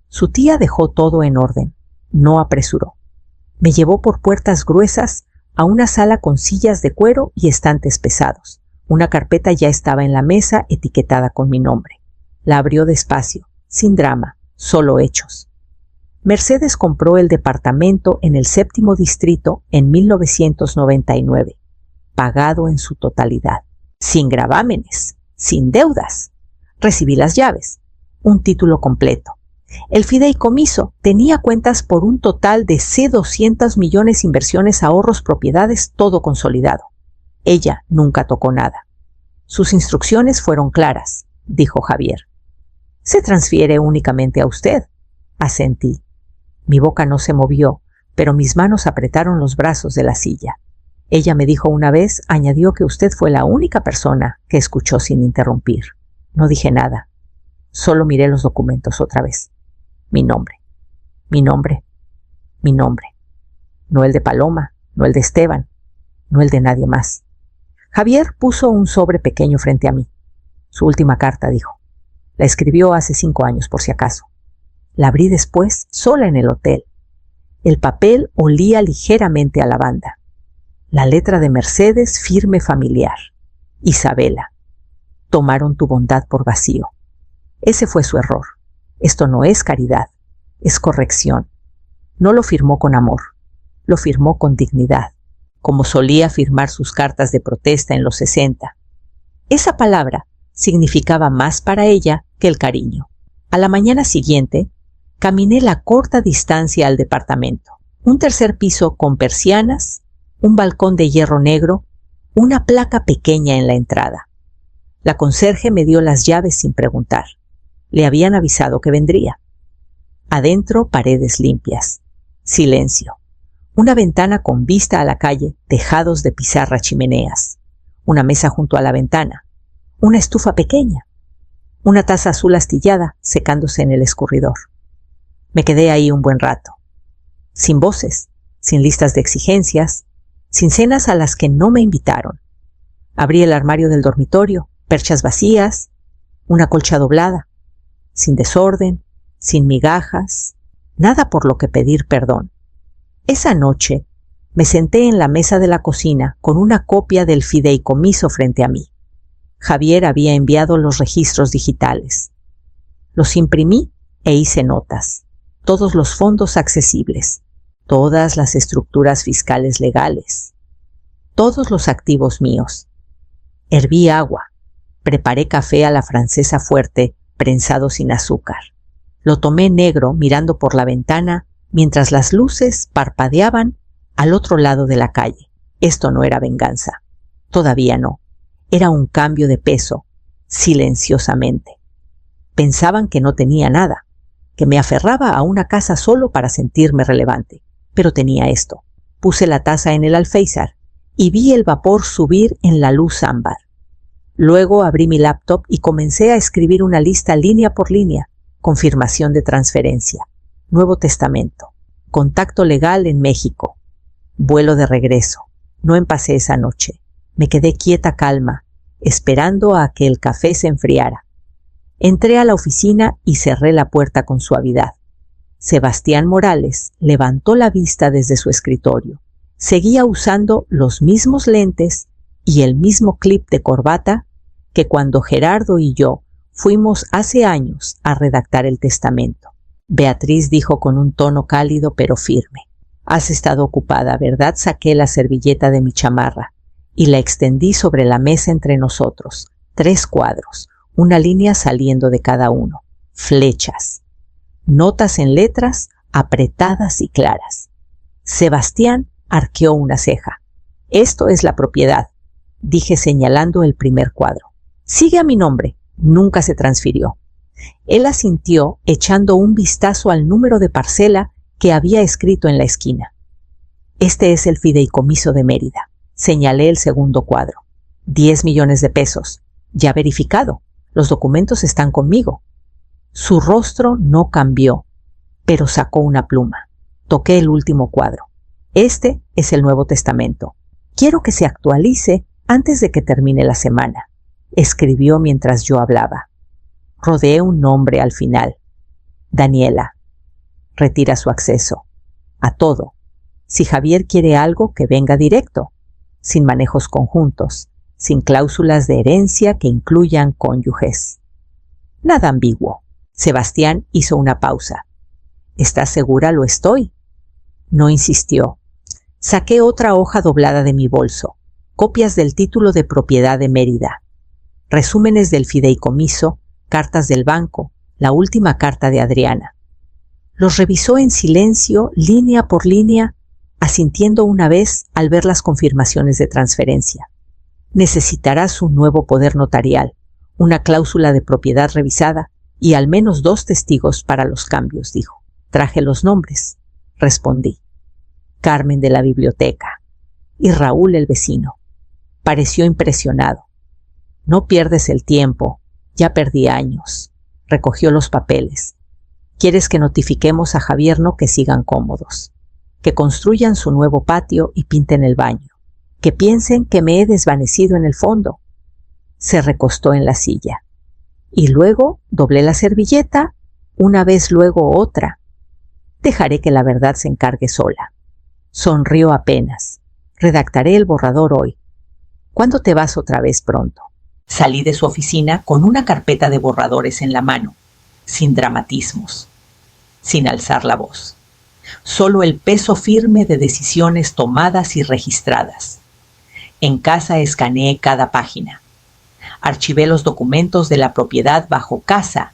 Su tía dejó todo en orden. No apresuró. Me llevó por puertas gruesas a una sala con sillas de cuero y estantes pesados. Una carpeta ya estaba en la mesa etiquetada con mi nombre. La abrió despacio, sin drama, solo hechos. Mercedes compró el departamento en el 7º distrito en 1999, pagado en su totalidad, sin gravámenes, sin deudas. Recibí las llaves, un título completo. El fideicomiso tenía cuentas por un total de C$200 millones, inversiones, ahorros, propiedades, todo consolidado. Ella nunca tocó nada. Sus instrucciones fueron claras, dijo Javier. Se transfiere únicamente a usted, asentí. Mi boca no se movió, pero mis manos apretaron los brazos de la silla. Ella me dijo una vez, añadió que usted fue la única persona que escuchó sin interrumpir. No dije nada. Solo miré los documentos otra vez. Mi nombre, mi nombre, mi nombre. No el de Paloma, no el de Esteban, no el de nadie más. Javier puso un sobre pequeño frente a mí. Su última carta, dijo. La escribió hace 5 años, por si acaso. La abrí después, sola en el hotel. El papel olía ligeramente a lavanda. La letra de Mercedes, firme, familiar. Isabela. Tomaron tu bondad por vacío. Ese fue su error. Esto no es caridad, es corrección. No lo firmó con amor, lo firmó con dignidad, como solía firmar sus cartas de protesta en los 60. Esa palabra significaba más para ella que el cariño. A la mañana siguiente, caminé la corta distancia al departamento. Un 3er piso con persianas, un balcón de hierro negro, una placa pequeña en la entrada. La conserje me dio las llaves sin preguntar. Le habían avisado que vendría. Adentro, paredes limpias. Silencio. Una ventana con vista a la calle, tejados de pizarra, chimeneas. Una mesa junto a la ventana. Una estufa pequeña. Una taza azul astillada secándose en el escurridor. Me quedé ahí un buen rato. Sin voces, sin listas de exigencias, sin cenas a las que no me invitaron. Abrí el armario del dormitorio, perchas vacías, una colcha doblada. Sin desorden, sin migajas, nada por lo que pedir perdón. Esa noche me senté en la mesa de la cocina con una copia del fideicomiso frente a mí. Javier había enviado los registros digitales. Los imprimí e hice notas. Todos los fondos accesibles, todas las estructuras fiscales legales, todos los activos míos. Herví agua, preparé café a la francesa fuerte, prensado sin azúcar. Lo tomé negro mirando por la ventana mientras las luces parpadeaban al otro lado de la calle. Esto no era venganza. Todavía no. Era un cambio de peso, silenciosamente. Pensaban que no tenía nada, que me aferraba a una casa solo para sentirme relevante. Pero tenía esto. Puse la taza en el alféizar y vi el vapor subir en la luz ámbar. Luego abrí mi laptop y comencé a escribir una lista línea por línea. Confirmación de transferencia. Nuevo testamento. Contacto legal en México. Vuelo de regreso. No empacé esa noche. Me quedé quieta, calma, esperando a que el café se enfriara. Entré a la oficina y cerré la puerta con suavidad. Sebastián Morales levantó la vista desde su escritorio. Seguía usando los mismos lentes y el mismo clip de corbata que cuando Gerardo y yo fuimos hace años a redactar el testamento. Beatriz dijo con un tono cálido pero firme. Has estado ocupada, ¿verdad? Saqué la servilleta de mi chamarra y la extendí sobre la mesa entre nosotros. 3 cuadros, una línea saliendo de cada uno. Flechas. Notas en letras apretadas y claras. Sebastián arqueó una ceja. Esto es la propiedad, dije señalando el primer cuadro. Sigue a mi nombre. Nunca se transfirió. Él asintió echando un vistazo al número de parcela que había escrito en la esquina. Este es el fideicomiso de Mérida. Señalé el segundo cuadro. 10 millones de pesos. Ya verificado. Los documentos están conmigo. Su rostro no cambió, pero sacó una pluma. Toqué el último cuadro. Este es el Nuevo Testamento. Quiero que se actualice antes de que termine la semana, escribió mientras yo hablaba. Rodeé un nombre al final. Daniela. Retira su acceso. A todo. Si Javier quiere algo, que venga directo, sin manejos conjuntos, sin cláusulas de herencia que incluyan cónyuges. Nada ambiguo. Sebastián hizo una pausa. ¿Estás segura? Lo estoy. No insistió. Saqué otra hoja doblada de mi bolso, copias del título de propiedad de Mérida, resúmenes del fideicomiso, cartas del banco, la última carta de Adriana. Los revisó en silencio, línea por línea, asintiendo una vez al ver las confirmaciones de transferencia. Necesitarás un nuevo poder notarial, una cláusula de propiedad revisada y al menos 2 testigos para los cambios, dijo. Traje los nombres, respondí. Carmen de la biblioteca y Raúl el vecino. Pareció impresionado. No pierdes el tiempo, ya perdí años. Recogió los papeles. ¿Quieres que notifiquemos a Javier no que sigan cómodos? Que construyan su nuevo patio y pinten el baño. Que piensen que me he desvanecido en el fondo. Se recostó en la silla. Y luego doblé la servilleta, una vez luego otra. Dejaré que la verdad se encargue sola. Sonrió apenas. Redactaré el borrador hoy. ¿Cuándo te vas otra vez pronto? Salí de su oficina con una carpeta de borradores en la mano, sin dramatismos, sin alzar la voz. Solo el peso firme de decisiones tomadas y registradas. En casa escaneé cada página. Archivé los documentos de la propiedad bajo casa,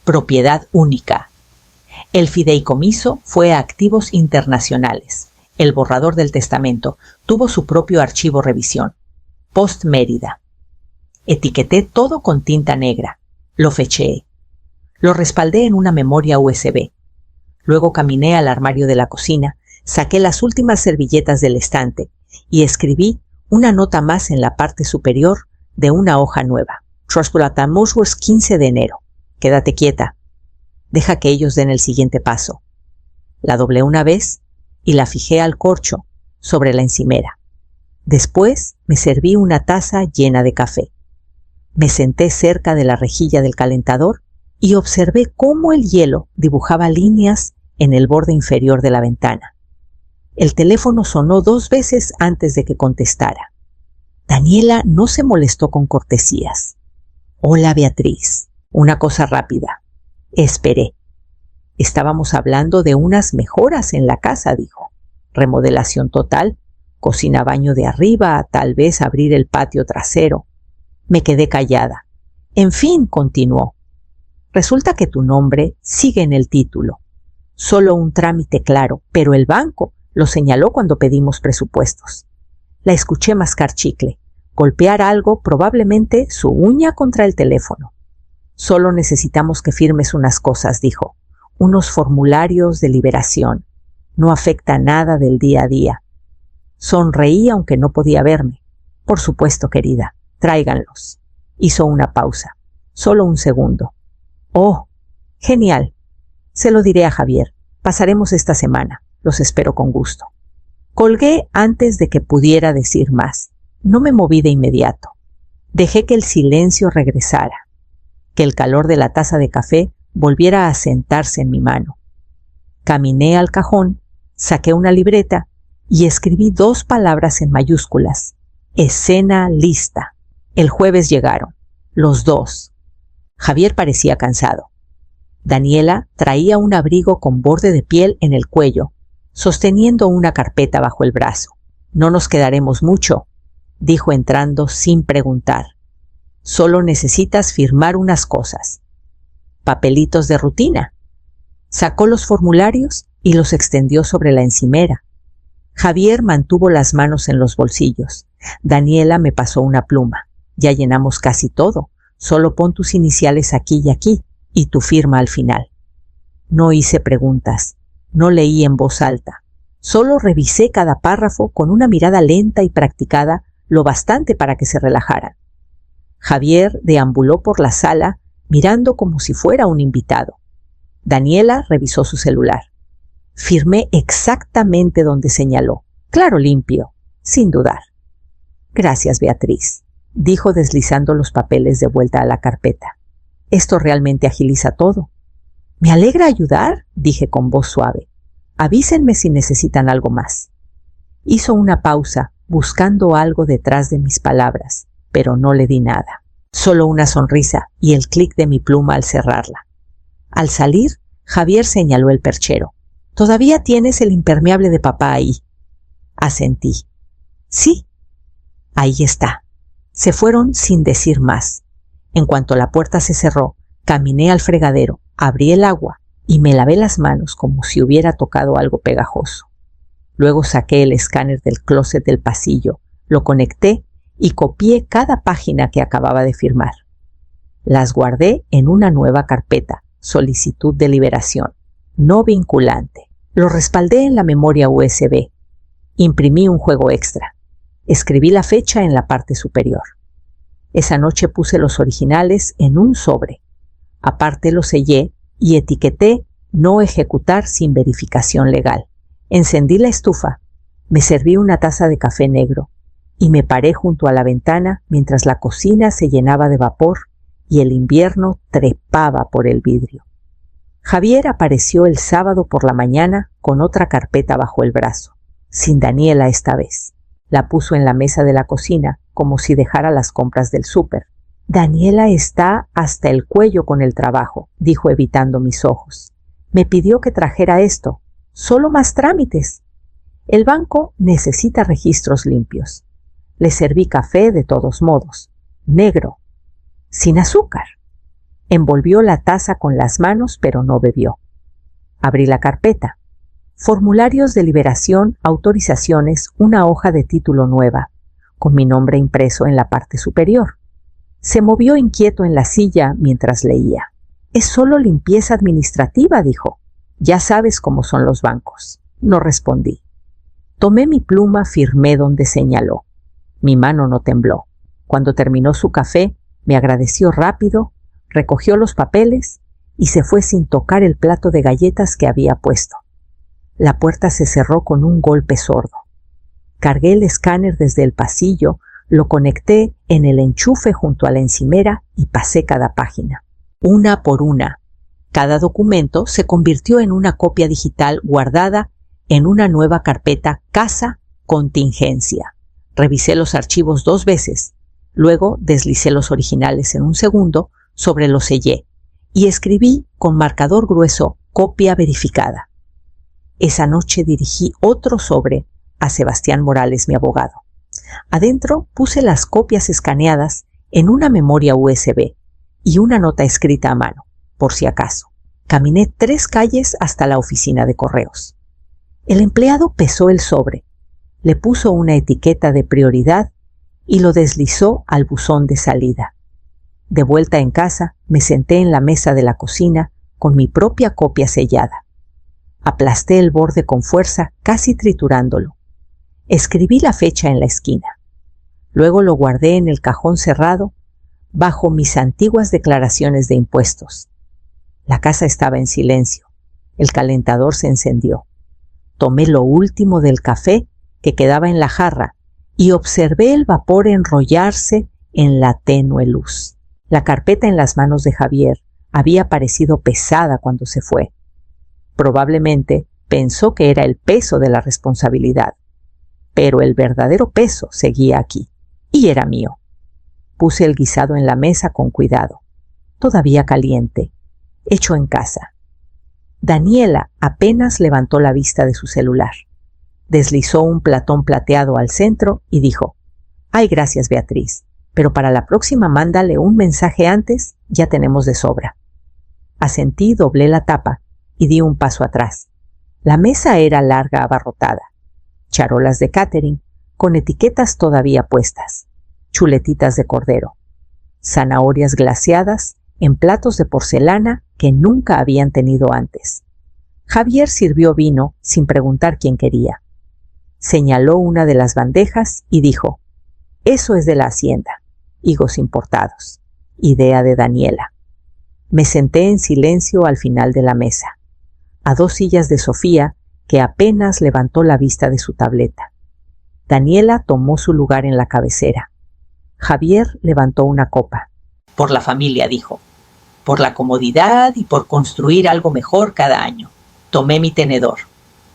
propiedad única. El fideicomiso fue a activos internacionales. El borrador del testamento tuvo su propio archivo revisión. Post Mérida. Etiqueté todo con tinta negra. Lo fecheé. Lo respaldé en una memoria USB. Luego caminé al armario de la cocina, saqué las últimas servilletas del estante y escribí una nota más en la parte superior de una hoja nueva. Trasplatamusworth 15 de enero. Quédate quieta. Deja que ellos den el siguiente paso. La doblé una vez y la fijé al corcho sobre la encimera. Después me serví una taza llena de café. Me senté cerca de la rejilla del calentador y observé cómo el hielo dibujaba líneas en el borde inferior de la ventana. El teléfono sonó 2 veces antes de que contestara. Daniela no se molestó con cortesías. Hola, Beatriz. Una cosa rápida. Esperé. Estábamos hablando de unas mejoras en la casa, dijo. Remodelación total, cocina-baño de arriba, tal vez abrir el patio trasero. Me quedé callada. En fin, continuó. Resulta que tu nombre sigue en el título. Solo un trámite claro, pero el banco lo señaló cuando pedimos presupuestos. La escuché mascar chicle, golpear algo, probablemente su uña contra el teléfono. Solo necesitamos que firmes unas cosas, dijo. Unos formularios de liberación. No afecta nada del día a día. Sonreí aunque no podía verme. Por supuesto, querida. Tráiganlos. Hizo una pausa. Solo un segundo. Oh, genial. Se lo diré a Javier. Pasaremos esta semana. Los espero con gusto. Colgué antes de que pudiera decir más. No me moví de inmediato. Dejé que el silencio regresara, que el calor de la taza de café volviera a sentarse en mi mano. Caminé al cajón, saqué una libreta y escribí 2 palabras en mayúsculas. Escena lista. El jueves llegaron, los 2. Javier parecía cansado. Daniela traía un abrigo con borde de piel en el cuello, sosteniendo una carpeta bajo el brazo. No nos quedaremos mucho, dijo entrando sin preguntar. Solo necesitas firmar unas cosas. Papelitos de rutina. Sacó los formularios y los extendió sobre la encimera. Javier mantuvo las manos en los bolsillos. Daniela me pasó una pluma. Ya llenamos casi todo. Solo pon tus iniciales aquí y tu firma al final. No hice preguntas. No leí en voz alta. Solo revisé cada párrafo con una mirada lenta y practicada, lo bastante para que se relajaran. Javier deambuló por la sala mirando como si fuera un invitado. Daniela revisó su celular. Firmé exactamente donde señaló. Claro, limpio, sin dudar. Gracias, Beatriz, dijo deslizando los papeles de vuelta a la carpeta. Esto realmente agiliza todo. Me alegra ayudar, dije con voz suave. Avísenme si necesitan algo más. Hizo una pausa, buscando algo detrás de mis palabras, pero no le di nada. Solo una sonrisa y el clic de mi pluma al cerrarla. Al salir, Javier señaló el perchero. ¿Todavía tienes el impermeable de papá ahí? Asentí. Sí. Ahí está. Se fueron sin decir más. En cuanto la puerta se cerró, caminé al fregadero, abrí el agua y me lavé las manos como si hubiera tocado algo pegajoso. Luego saqué el escáner del closet del pasillo, lo conecté y copié cada página que acababa de firmar. Las guardé en una nueva carpeta, solicitud de liberación, no vinculante. Lo respaldé en la memoria USB. Imprimí un juego extra. Escribí la fecha en la parte superior. Esa noche puse los originales en un sobre. Aparte lo sellé y etiqueté no ejecutar sin verificación legal. Encendí la estufa, me serví una taza de café negro y me paré junto a la ventana mientras la cocina se llenaba de vapor y el invierno trepaba por el vidrio. Javier apareció el sábado por la mañana con otra carpeta bajo el brazo, sin Daniela esta vez. La puso en la mesa de la cocina como si dejara las compras del súper. Daniela está hasta el cuello con el trabajo, dijo evitando mis ojos. Me pidió que trajera esto. Solo más trámites. El banco necesita registros limpios. Le serví café de todos modos, negro, sin azúcar. Envolvió la taza con las manos, pero no bebió. Abrí la carpeta. Formularios de liberación, autorizaciones, una hoja de título nueva, con mi nombre impreso en la parte superior. Se movió inquieto en la silla mientras leía. Es solo limpieza administrativa, dijo. Ya sabes cómo son los bancos. No respondí. Tomé mi pluma, firmé donde señaló. Mi mano no tembló. Cuando terminó su café, me agradeció rápido, recogió los papeles y se fue sin tocar el plato de galletas que había puesto. La puerta se cerró con un golpe sordo. Cargué el escáner desde el pasillo, lo conecté en el enchufe junto a la encimera y pasé cada página. Una por una. Cada documento se convirtió en una copia digital guardada en una nueva carpeta Casa Contingencia. Revisé los archivos 2 veces, luego deslicé los originales en un segundo, sobre lo sellé y escribí con marcador grueso copia verificada. Esa noche dirigí otro sobre a Sebastián Morales, mi abogado. Adentro puse las copias escaneadas en una memoria USB y una nota escrita a mano, por si acaso. Caminé 3 calles hasta la oficina de correos. El empleado pesó el sobre, le puso una etiqueta de prioridad y lo deslizó al buzón de salida. De vuelta en casa, me senté en la mesa de la cocina con mi propia copia sellada. Aplasté el borde con fuerza, casi triturándolo. Escribí la fecha en la esquina. Luego lo guardé en el cajón cerrado, bajo mis antiguas declaraciones de impuestos. La casa estaba en silencio. El calentador se encendió. Tomé lo último del café que quedaba en la jarra y observé el vapor enrollarse en la tenue luz. La carpeta en las manos de Javier había parecido pesada cuando se fue. Probablemente pensó que era el peso de la responsabilidad, pero el verdadero peso seguía aquí, y era mío. Puse el guisado en la mesa con cuidado, todavía caliente, hecho en casa. Daniela apenas levantó la vista de su celular. Deslizó un platón plateado al centro y dijo: «Ay, gracias, Beatriz, pero para la próxima mándale un mensaje antes, ya tenemos de sobra». Asentí, doblé la tapa y di un paso atrás. La mesa era larga, abarrotada. Charolas de catering, con etiquetas todavía puestas. Chuletitas de cordero. Zanahorias glaseadas en platos de porcelana que nunca habían tenido antes. Javier sirvió vino sin preguntar quién quería. Señaló una de las bandejas y dijo: «Eso es de la hacienda». higos importados. Idea de Daniela. Me senté en silencio al final de la mesa, a 2 sillas de Sofía, que apenas levantó la vista de su tableta. Daniela tomó su lugar en la cabecera. Javier levantó una copa. Por la familia, dijo. Por la comodidad y por construir algo mejor cada año. Tomé mi tenedor.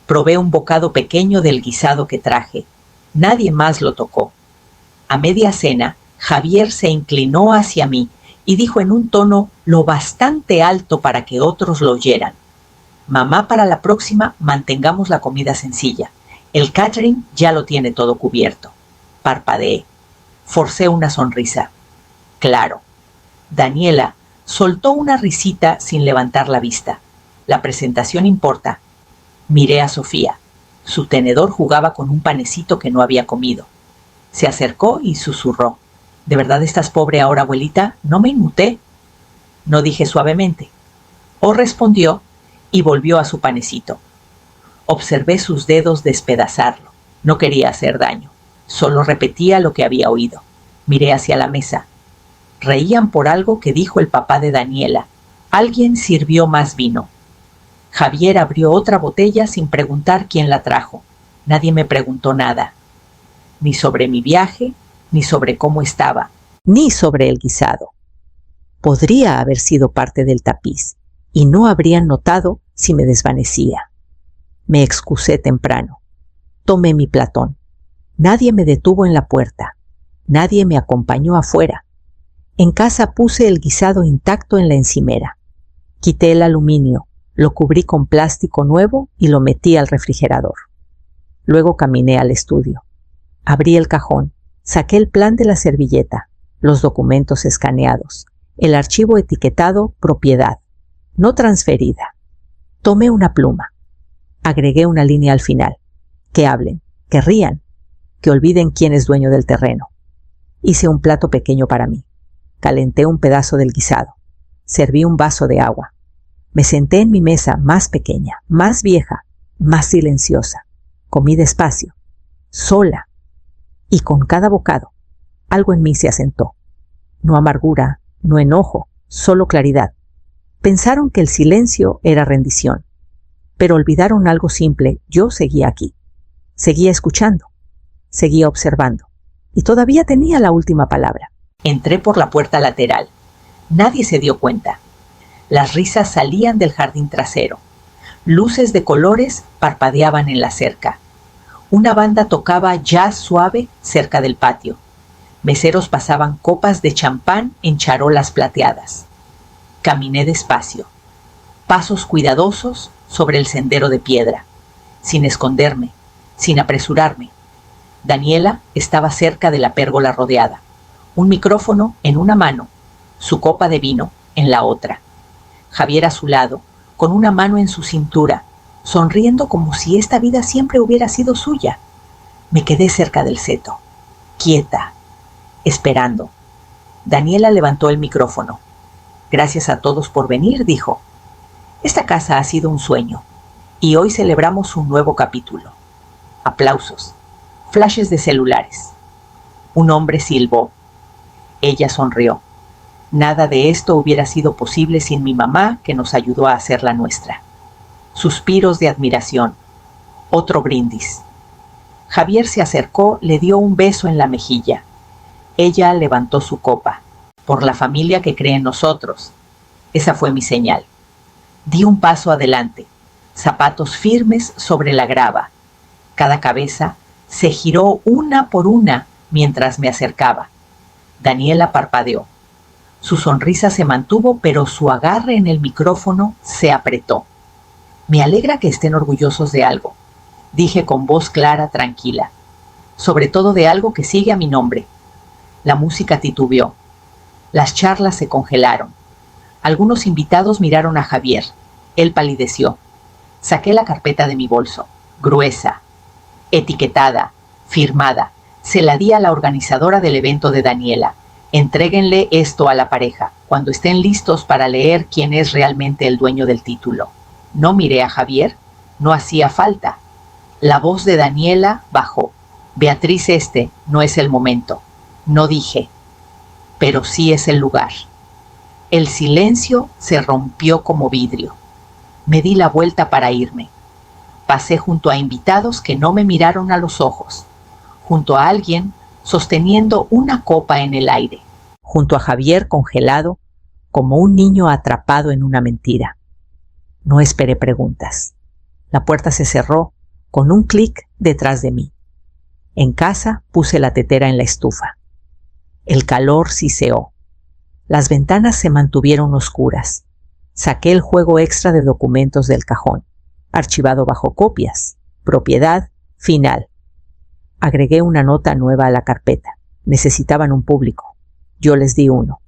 Probé un bocado pequeño del guisado que traje. Nadie más lo tocó. A media cena, Javier se inclinó hacia mí y dijo en un tono lo bastante alto para que otros lo oyeran: Mamá, para la próxima mantengamos la comida sencilla. El catering ya lo tiene todo cubierto. Parpadeé. Forcé una sonrisa. Claro. Daniela soltó una risita sin levantar la vista. La presentación importa. Miré a Sofía. Su tenedor jugaba con un panecito que no había comido. Se acercó y susurró: ¿De verdad estás pobre ahora, abuelita? No me inmuté. No, dije suavemente. O respondió y volvió a su panecito. Observé sus dedos despedazarlo. No quería hacer daño. Solo repetía lo que había oído. Miré hacia la mesa. Reían por algo que dijo el papá de Daniela. Alguien sirvió más vino. Javier abrió otra botella sin preguntar quién la trajo. Nadie me preguntó nada. Ni sobre mi viaje, ni sobre cómo estaba, ni sobre el guisado. Podría haber sido parte del tapiz, y no habrían notado si me desvanecía. Me excusé temprano. Tomé mi platón. Nadie me detuvo en la puerta. Nadie me acompañó afuera. En casa puse el guisado intacto en la encimera. Quité el aluminio, lo cubrí con plástico nuevo y lo metí al refrigerador. Luego caminé al estudio. Abrí el cajón, saqué el plan de la servilleta, los documentos escaneados, el archivo etiquetado propiedad, no transferida. Tomé una pluma. Agregué una línea al final. Que hablen, que rían, que olviden quién es dueño del terreno. Hice un plato pequeño para mí. Calenté un pedazo del guisado. Serví un vaso de agua. Me senté en mi mesa más pequeña, más vieja, más silenciosa. Comí despacio, sola. Y con cada bocado, algo en mí se asentó. No amargura, no enojo, solo claridad. Pensaron que el silencio era rendición. Pero olvidaron algo simple: yo seguía aquí. Seguía escuchando. Seguía observando. Y todavía tenía la última palabra. Entré por la puerta lateral. Nadie se dio cuenta. Las risas salían del jardín trasero. Luces de colores parpadeaban en la cerca. Una banda tocaba jazz suave cerca del patio. Meseros pasaban copas de champán en charolas plateadas. Caminé despacio. Pasos cuidadosos sobre el sendero de piedra. Sin esconderme, sin apresurarme. Daniela estaba cerca de la pérgola rodeada. Un micrófono en una mano, su copa de vino en la otra. Javier a su lado, con una mano en su cintura, sonriendo como si esta vida siempre hubiera sido suya. Me quedé cerca del seto, quieta, esperando. Daniela levantó el micrófono. Gracias a todos por venir, dijo. Esta casa ha sido un sueño, y hoy celebramos un nuevo capítulo. Aplausos, flashes de celulares. Un hombre silbó. Ella sonrió. Nada de esto hubiera sido posible sin mi mamá, que nos ayudó a hacer la nuestra. Suspiros de admiración. Otro brindis. Javier se acercó, le dio un beso en la mejilla. Ella levantó su copa. Por la familia que cree en nosotros. Esa fue mi señal. Di un paso adelante. Zapatos firmes sobre la grava. Cada cabeza se giró una por una mientras me acercaba. Daniela parpadeó. Su sonrisa se mantuvo, pero su agarre en el micrófono se apretó. Me alegra que estén orgullosos de algo, dije con voz clara, tranquila. Sobre todo de algo que sigue a mi nombre. La música titubeó. Las charlas se congelaron. Algunos invitados miraron a Javier. Él palideció. Saqué la carpeta de mi bolso, gruesa, etiquetada, firmada. Se la di a la organizadora del evento de Daniela. Entréguenle esto a la pareja, cuando estén listos para leer quién es realmente el dueño del título. No miré a Javier, no hacía falta. La voz de Daniela bajó. Beatriz, este no es el momento. No dije. pero sí es el lugar. El silencio se rompió como vidrio. Me di la vuelta para irme. Pasé junto a invitados que no me miraron a los ojos, junto a alguien sosteniendo una copa en el aire, junto a Javier congelado como un niño atrapado en una mentira. No esperé preguntas. La puerta se cerró con un clic detrás de mí. En casa puse la tetera en la estufa. El calor siseó. Las ventanas se mantuvieron oscuras. Saqué el juego extra de documentos del cajón, archivado bajo copias, propiedad, final. Agregué una nota nueva a la carpeta. Necesitaban un público. Yo les di uno.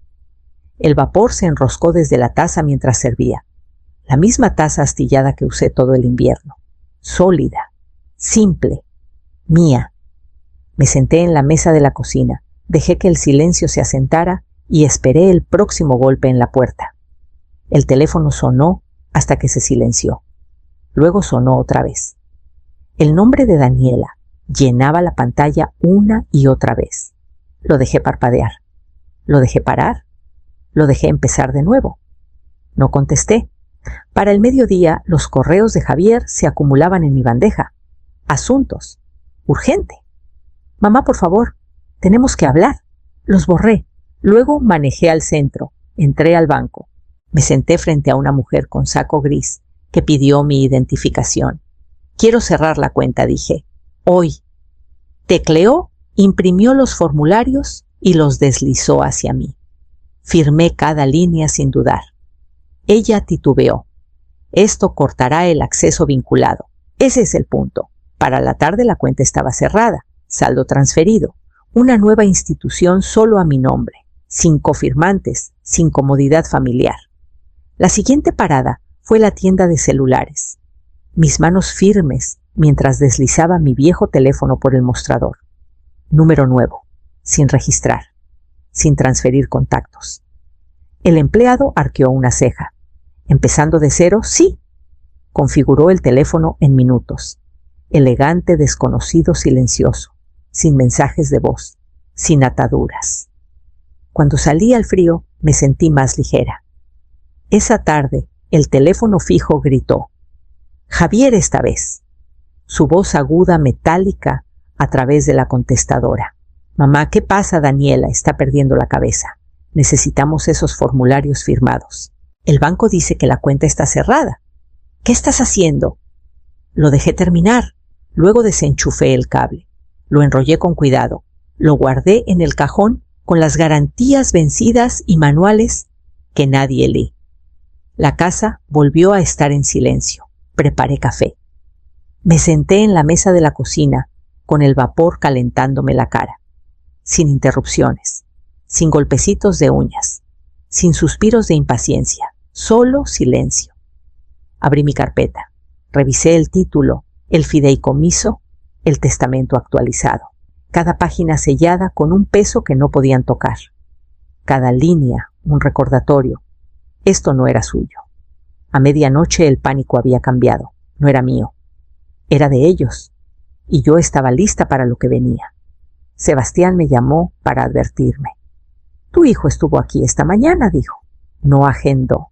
El vapor se enroscó desde la taza mientras servía. La misma taza astillada que usé todo el invierno. Sólida, simple, mía. Me senté en la mesa de la cocina, dejé que el silencio se asentara y esperé el próximo golpe en la puerta. El teléfono sonó hasta que se silenció. Luego sonó otra vez. El nombre de Daniela llenaba la pantalla una y otra vez. Lo dejé parpadear. Lo dejé parar. Lo dejé empezar de nuevo. No contesté. Para el mediodía, los correos de Javier se acumulaban en mi bandeja. Asuntos. Urgente. Mamá, por favor, tenemos que hablar. Los borré. Luego manejé al centro. Entré al banco. Me senté frente a una mujer con saco gris que pidió mi identificación. Quiero cerrar la cuenta, dije. Hoy. Tecleó, imprimió los formularios y los deslizó hacia mí. Firmé cada línea sin dudar. Ella titubeó. Esto cortará el acceso vinculado. Ese es el punto. Para la tarde la cuenta estaba cerrada. Saldo transferido. Una nueva institución solo a mi nombre. Sin cofirmantes, sin comodidad familiar. La siguiente parada fue la tienda de celulares. Mis manos firmes mientras deslizaba mi viejo teléfono por el mostrador. Número nuevo. Sin registrar. Sin transferir contactos. El empleado arqueó una ceja. Empezando de cero, sí. Configuró el teléfono en minutos. Elegante, desconocido, silencioso. Sin mensajes de voz. Sin ataduras. Cuando salí al frío, me sentí más ligera. Esa tarde, el teléfono fijo gritó. Javier esta vez. Su voz aguda, metálica, a través de la contestadora. Mamá, ¿qué pasa? Daniela está perdiendo la cabeza. Necesitamos esos formularios firmados. El banco dice que la cuenta está cerrada. ¿Qué estás haciendo? Lo dejé terminar. Luego desenchufé el cable. Lo enrollé con cuidado. Lo guardé en el cajón con las garantías vencidas y manuales que nadie lee. La casa volvió a estar en silencio. Preparé café. Me senté en la mesa de la cocina, con el vapor calentándome la cara. Sin interrupciones, sin golpecitos de uñas, sin suspiros de impaciencia, solo silencio. Abrí mi carpeta, revisé el título, el fideicomiso, el testamento actualizado. Cada página sellada con un peso que no podían tocar. Cada línea, un recordatorio. Esto no era suyo. A medianoche el pánico había cambiado. No era mío. Era de ellos. Y yo estaba lista para lo que venía. Sebastián me llamó para advertirme. Tu hijo estuvo aquí esta mañana, dijo. No agendó.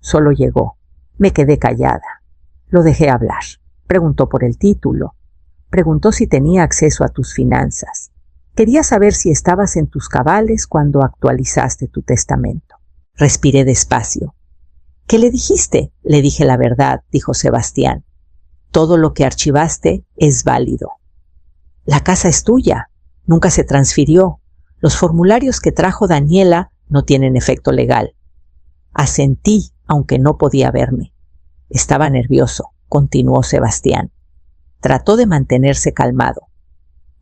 Solo llegó. Me quedé callada. Lo dejé hablar. Preguntó por el título. Preguntó si tenía acceso a tus finanzas. Quería saber si estabas en tus cabales cuando actualizaste tu testamento. Respiré despacio. ¿Qué le dijiste? Le dije la verdad, dijo Sebastián. Todo lo que archivaste es válido. La casa es tuya. Nunca se transfirió. Los formularios que trajo Daniela no tienen efecto legal. Asentí, aunque no podía verme. Estaba nervioso, continuó Sebastián. Trató de mantenerse calmado.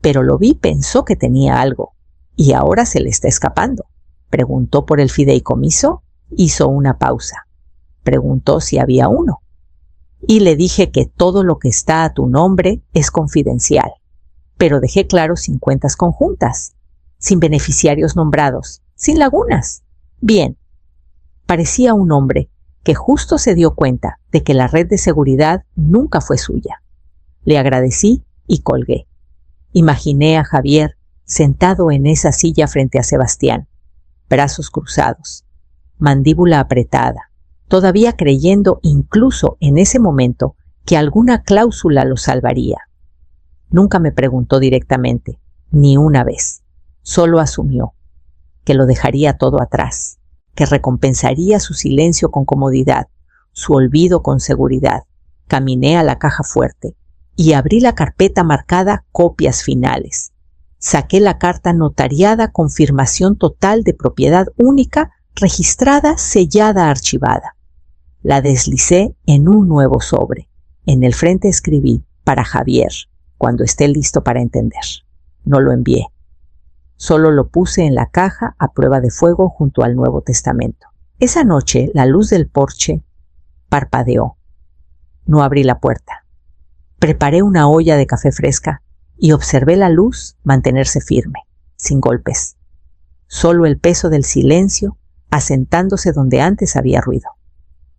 Pero lo vi, pensó que tenía algo. Y ahora se le está escapando. Preguntó por el fideicomiso. Hizo una pausa. Preguntó si había uno. Y le dije que todo lo que está a tu nombre es confidencial. Pero dejé claro sin cuentas conjuntas, sin beneficiarios nombrados, sin lagunas. Bien. Parecía un hombre que justo se dio cuenta de que la red de seguridad nunca fue suya. Le agradecí y colgué. Imaginé a Javier sentado en esa silla frente a Sebastián. brazos cruzados, mandíbula apretada, todavía creyendo incluso en ese momento que alguna cláusula lo salvaría. Nunca me preguntó directamente, ni una vez. Solo asumió que lo dejaría todo atrás, que recompensaría su silencio con comodidad, su olvido con seguridad. Caminé a la caja fuerte y abrí la carpeta marcada copias finales. Saqué la carta notariada confirmación total de propiedad única, registrada, sellada, archivada. La deslicé en un nuevo sobre. En el frente escribí, para Javier, cuando esté listo para entender. No lo envié. Solo lo puse en la caja a prueba de fuego junto al Nuevo Testamento. Esa noche la luz del porche parpadeó. No abrí la puerta. Preparé una olla de café fresca y observé la luz mantenerse firme, sin golpes. Solo el peso del silencio asentándose donde antes había ruido.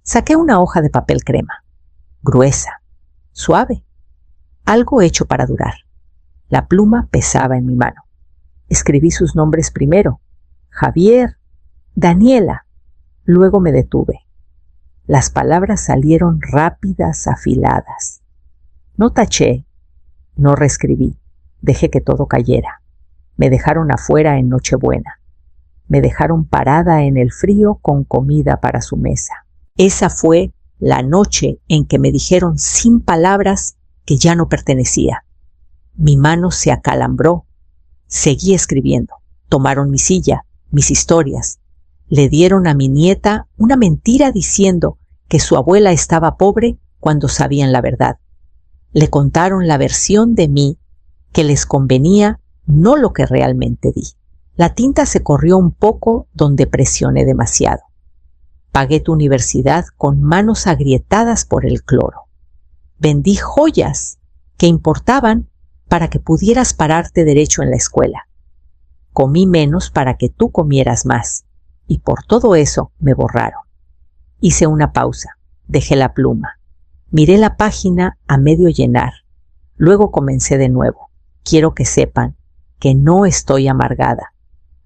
Saqué una hoja de papel crema, gruesa, suave, algo hecho para durar. La pluma pesaba en mi mano. Escribí sus nombres primero, Javier, Daniela. Luego me detuve. Las palabras salieron rápidas, afiladas. No taché, no reescribí, dejé que todo cayera. Me dejaron afuera en Nochebuena. Me dejaron parada en el frío con comida para su mesa. Esa fue la noche en que me dijeron sin palabras que ya no pertenecía. Mi mano se acalambró. Seguí escribiendo. Tomaron mi silla, mis historias. Le dieron a mi nieta una mentira diciendo que su abuela estaba pobre cuando sabían la verdad. Le contaron la versión de mí que les convenía, no lo que realmente di. La tinta se corrió un poco donde presioné demasiado. Pagué tu universidad con manos agrietadas por el cloro. Vendí joyas que importaban para que pudieras pararte derecho en la escuela. Comí menos para que tú comieras más, y por todo eso me borraron. Hice una pausa, dejé la pluma, miré la página a medio llenar, luego comencé de nuevo. Quiero que sepan que no estoy amargada,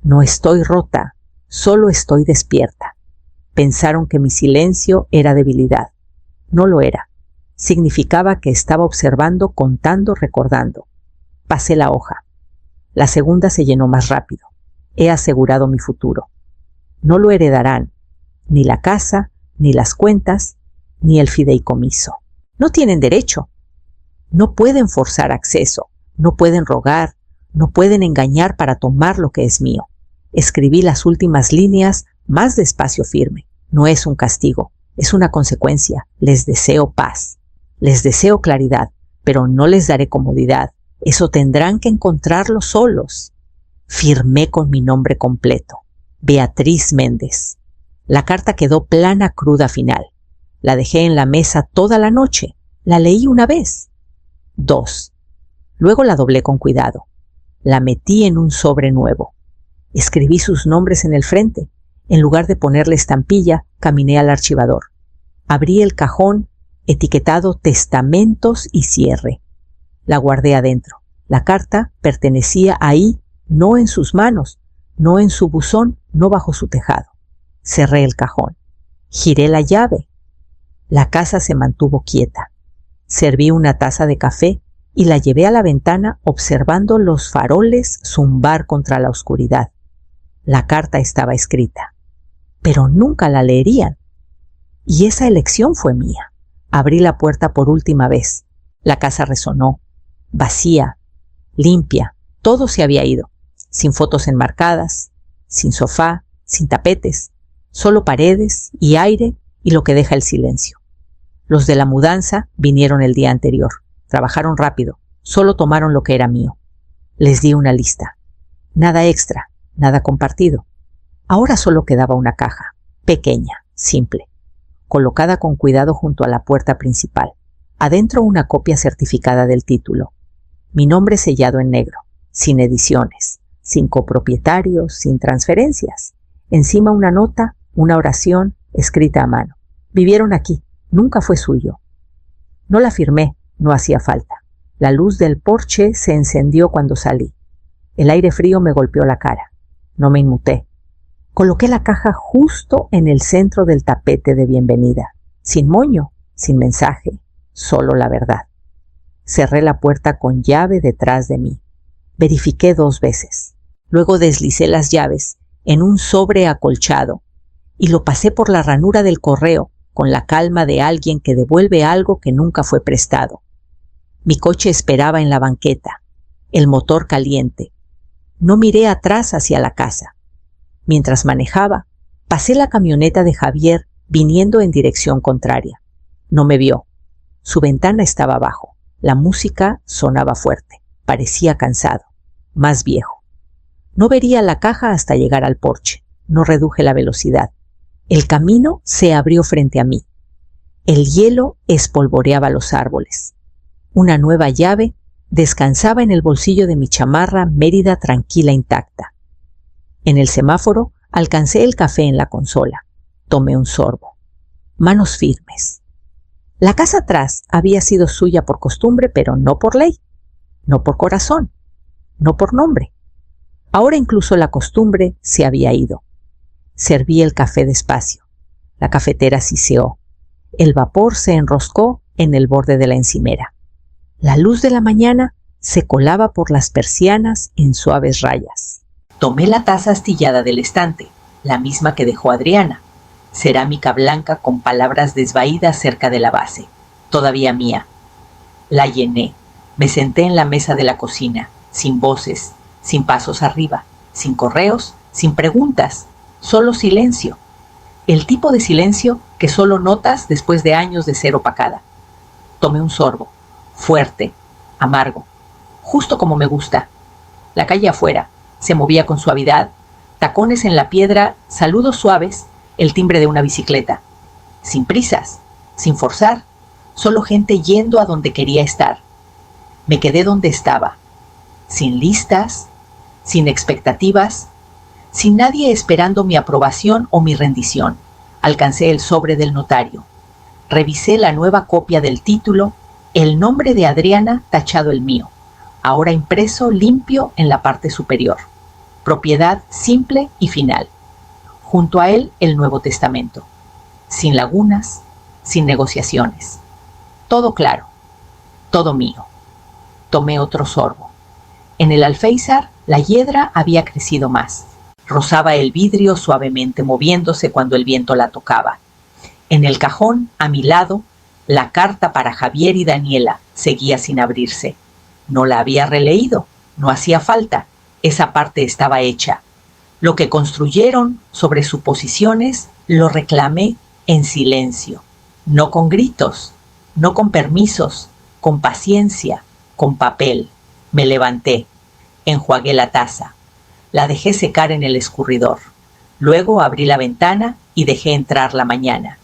no estoy rota, solo estoy despierta. Pensaron que mi silencio era debilidad. No lo era. Significaba que estaba observando, contando, recordando. Pasé la hoja. La segunda se llenó más rápido. He asegurado mi futuro. No lo heredarán, ni la casa, ni las cuentas, ni el fideicomiso. No tienen derecho. No pueden forzar acceso, no pueden rogar, no pueden engañar para tomar lo que es mío. Escribí las últimas líneas más despacio firme. No es un castigo, es una consecuencia. Les deseo paz, les deseo claridad, pero no les daré comodidad. Eso tendrán que encontrarlo solos. Firmé con mi nombre completo, Beatriz Méndez. La carta quedó plana, cruda, final. La dejé en la mesa toda la noche. La leí una vez, 2. Luego la doblé con cuidado. La metí en un sobre nuevo. Escribí sus nombres en el frente. En lugar de ponerle estampilla, caminé al archivador. Abrí el cajón etiquetado Testamentos y cierre. La guardé adentro. La carta pertenecía ahí, no en sus manos, no en su buzón, no bajo su tejado. Cerré el cajón. Giré la llave. La casa se mantuvo quieta. Serví una taza de café y la llevé a la ventana observando los faroles zumbar contra la oscuridad. La carta estaba escrita, pero nunca la leerían. Y esa elección fue mía. Abrí la puerta por última vez. La casa resonó, vacía, limpia, todo se había ido, sin fotos enmarcadas, sin sofá, sin tapetes, solo paredes y aire y lo que deja el silencio. Los de la mudanza vinieron el día anterior, trabajaron rápido, solo tomaron lo que era mío. Les di una lista, nada extra, nada compartido. Ahora solo quedaba una caja, pequeña, simple, colocada con cuidado junto a la puerta principal. Adentro una copia certificada del título. Mi nombre sellado en negro, sin ediciones, sin copropietarios, sin transferencias. Encima una nota, una oración escrita a mano. Vivieron aquí, nunca fue suyo. No la firmé, no hacía falta. La luz del porche se encendió cuando salí. El aire frío me golpeó la cara. No me inmuté. Coloqué la caja justo en el centro del tapete de bienvenida, sin moño, sin mensaje, solo la verdad. Cerré la puerta con llave detrás de mí. Verifiqué 2 veces. Luego deslicé las llaves en un sobre acolchado y lo pasé por la ranura del correo con la calma de alguien que devuelve algo que nunca fue prestado. Mi coche esperaba en la banqueta, el motor caliente. No miré atrás hacia la casa. Mientras manejaba, pasé la camioneta de Javier viniendo en dirección contraria. No me vio. Su ventana estaba abajo. La música sonaba fuerte. Parecía cansado, más viejo. No vería la caja hasta llegar al porche. No reduje la velocidad. El camino se abrió frente a mí. El hielo espolvoreaba los árboles. Una nueva llave descansaba en el bolsillo de mi chamarra Mérida tranquila intacta. En el semáforo alcancé el café en la consola. Tomé un sorbo. Manos firmes. La casa atrás había sido suya por costumbre, pero no por ley, no por corazón, no por nombre. Ahora incluso la costumbre se había ido. Serví el café despacio. La cafetera siseó. El vapor se enroscó en el borde de la encimera. La luz de la mañana se colaba por las persianas en suaves rayas. Tomé la taza astillada del estante, la misma que dejó Adriana. Cerámica blanca con palabras desvaídas cerca de la base, todavía mía. La llené. Me senté en la mesa de la cocina, sin voces, sin pasos arriba, sin correos, sin preguntas, solo silencio. El tipo de silencio que solo notas después de años de ser opacada. Tomé un sorbo, fuerte, amargo, justo como me gusta. La calle afuera se movía con suavidad, tacones en la piedra, saludos suaves, el timbre de una bicicleta. Sin prisas, sin forzar, solo gente yendo a donde quería estar. Me quedé donde estaba, sin listas, sin expectativas, sin nadie esperando mi aprobación o mi rendición. Alcancé el sobre del notario. Revisé la nueva copia del título, el nombre de Adriana tachado el mío, ahora impreso limpio en la parte superior. Propiedad simple y final. Junto a él el Nuevo Testamento. Sin lagunas, sin negociaciones. Todo claro, todo mío. Tomé otro sorbo. En el alféizar la hiedra había crecido más. Rozaba el vidrio suavemente moviéndose cuando el viento la tocaba. En el cajón, a mi lado, la carta para Javier y Daniela seguía sin abrirse. No la había releído, no hacía falta, esa parte estaba hecha. Lo que construyeron sobre suposiciones lo reclamé en silencio, no con gritos, no con permisos, con paciencia, con papel. Me levanté, enjuagué la taza, la dejé secar en el escurridor. Luego abrí la ventana y dejé entrar la mañana.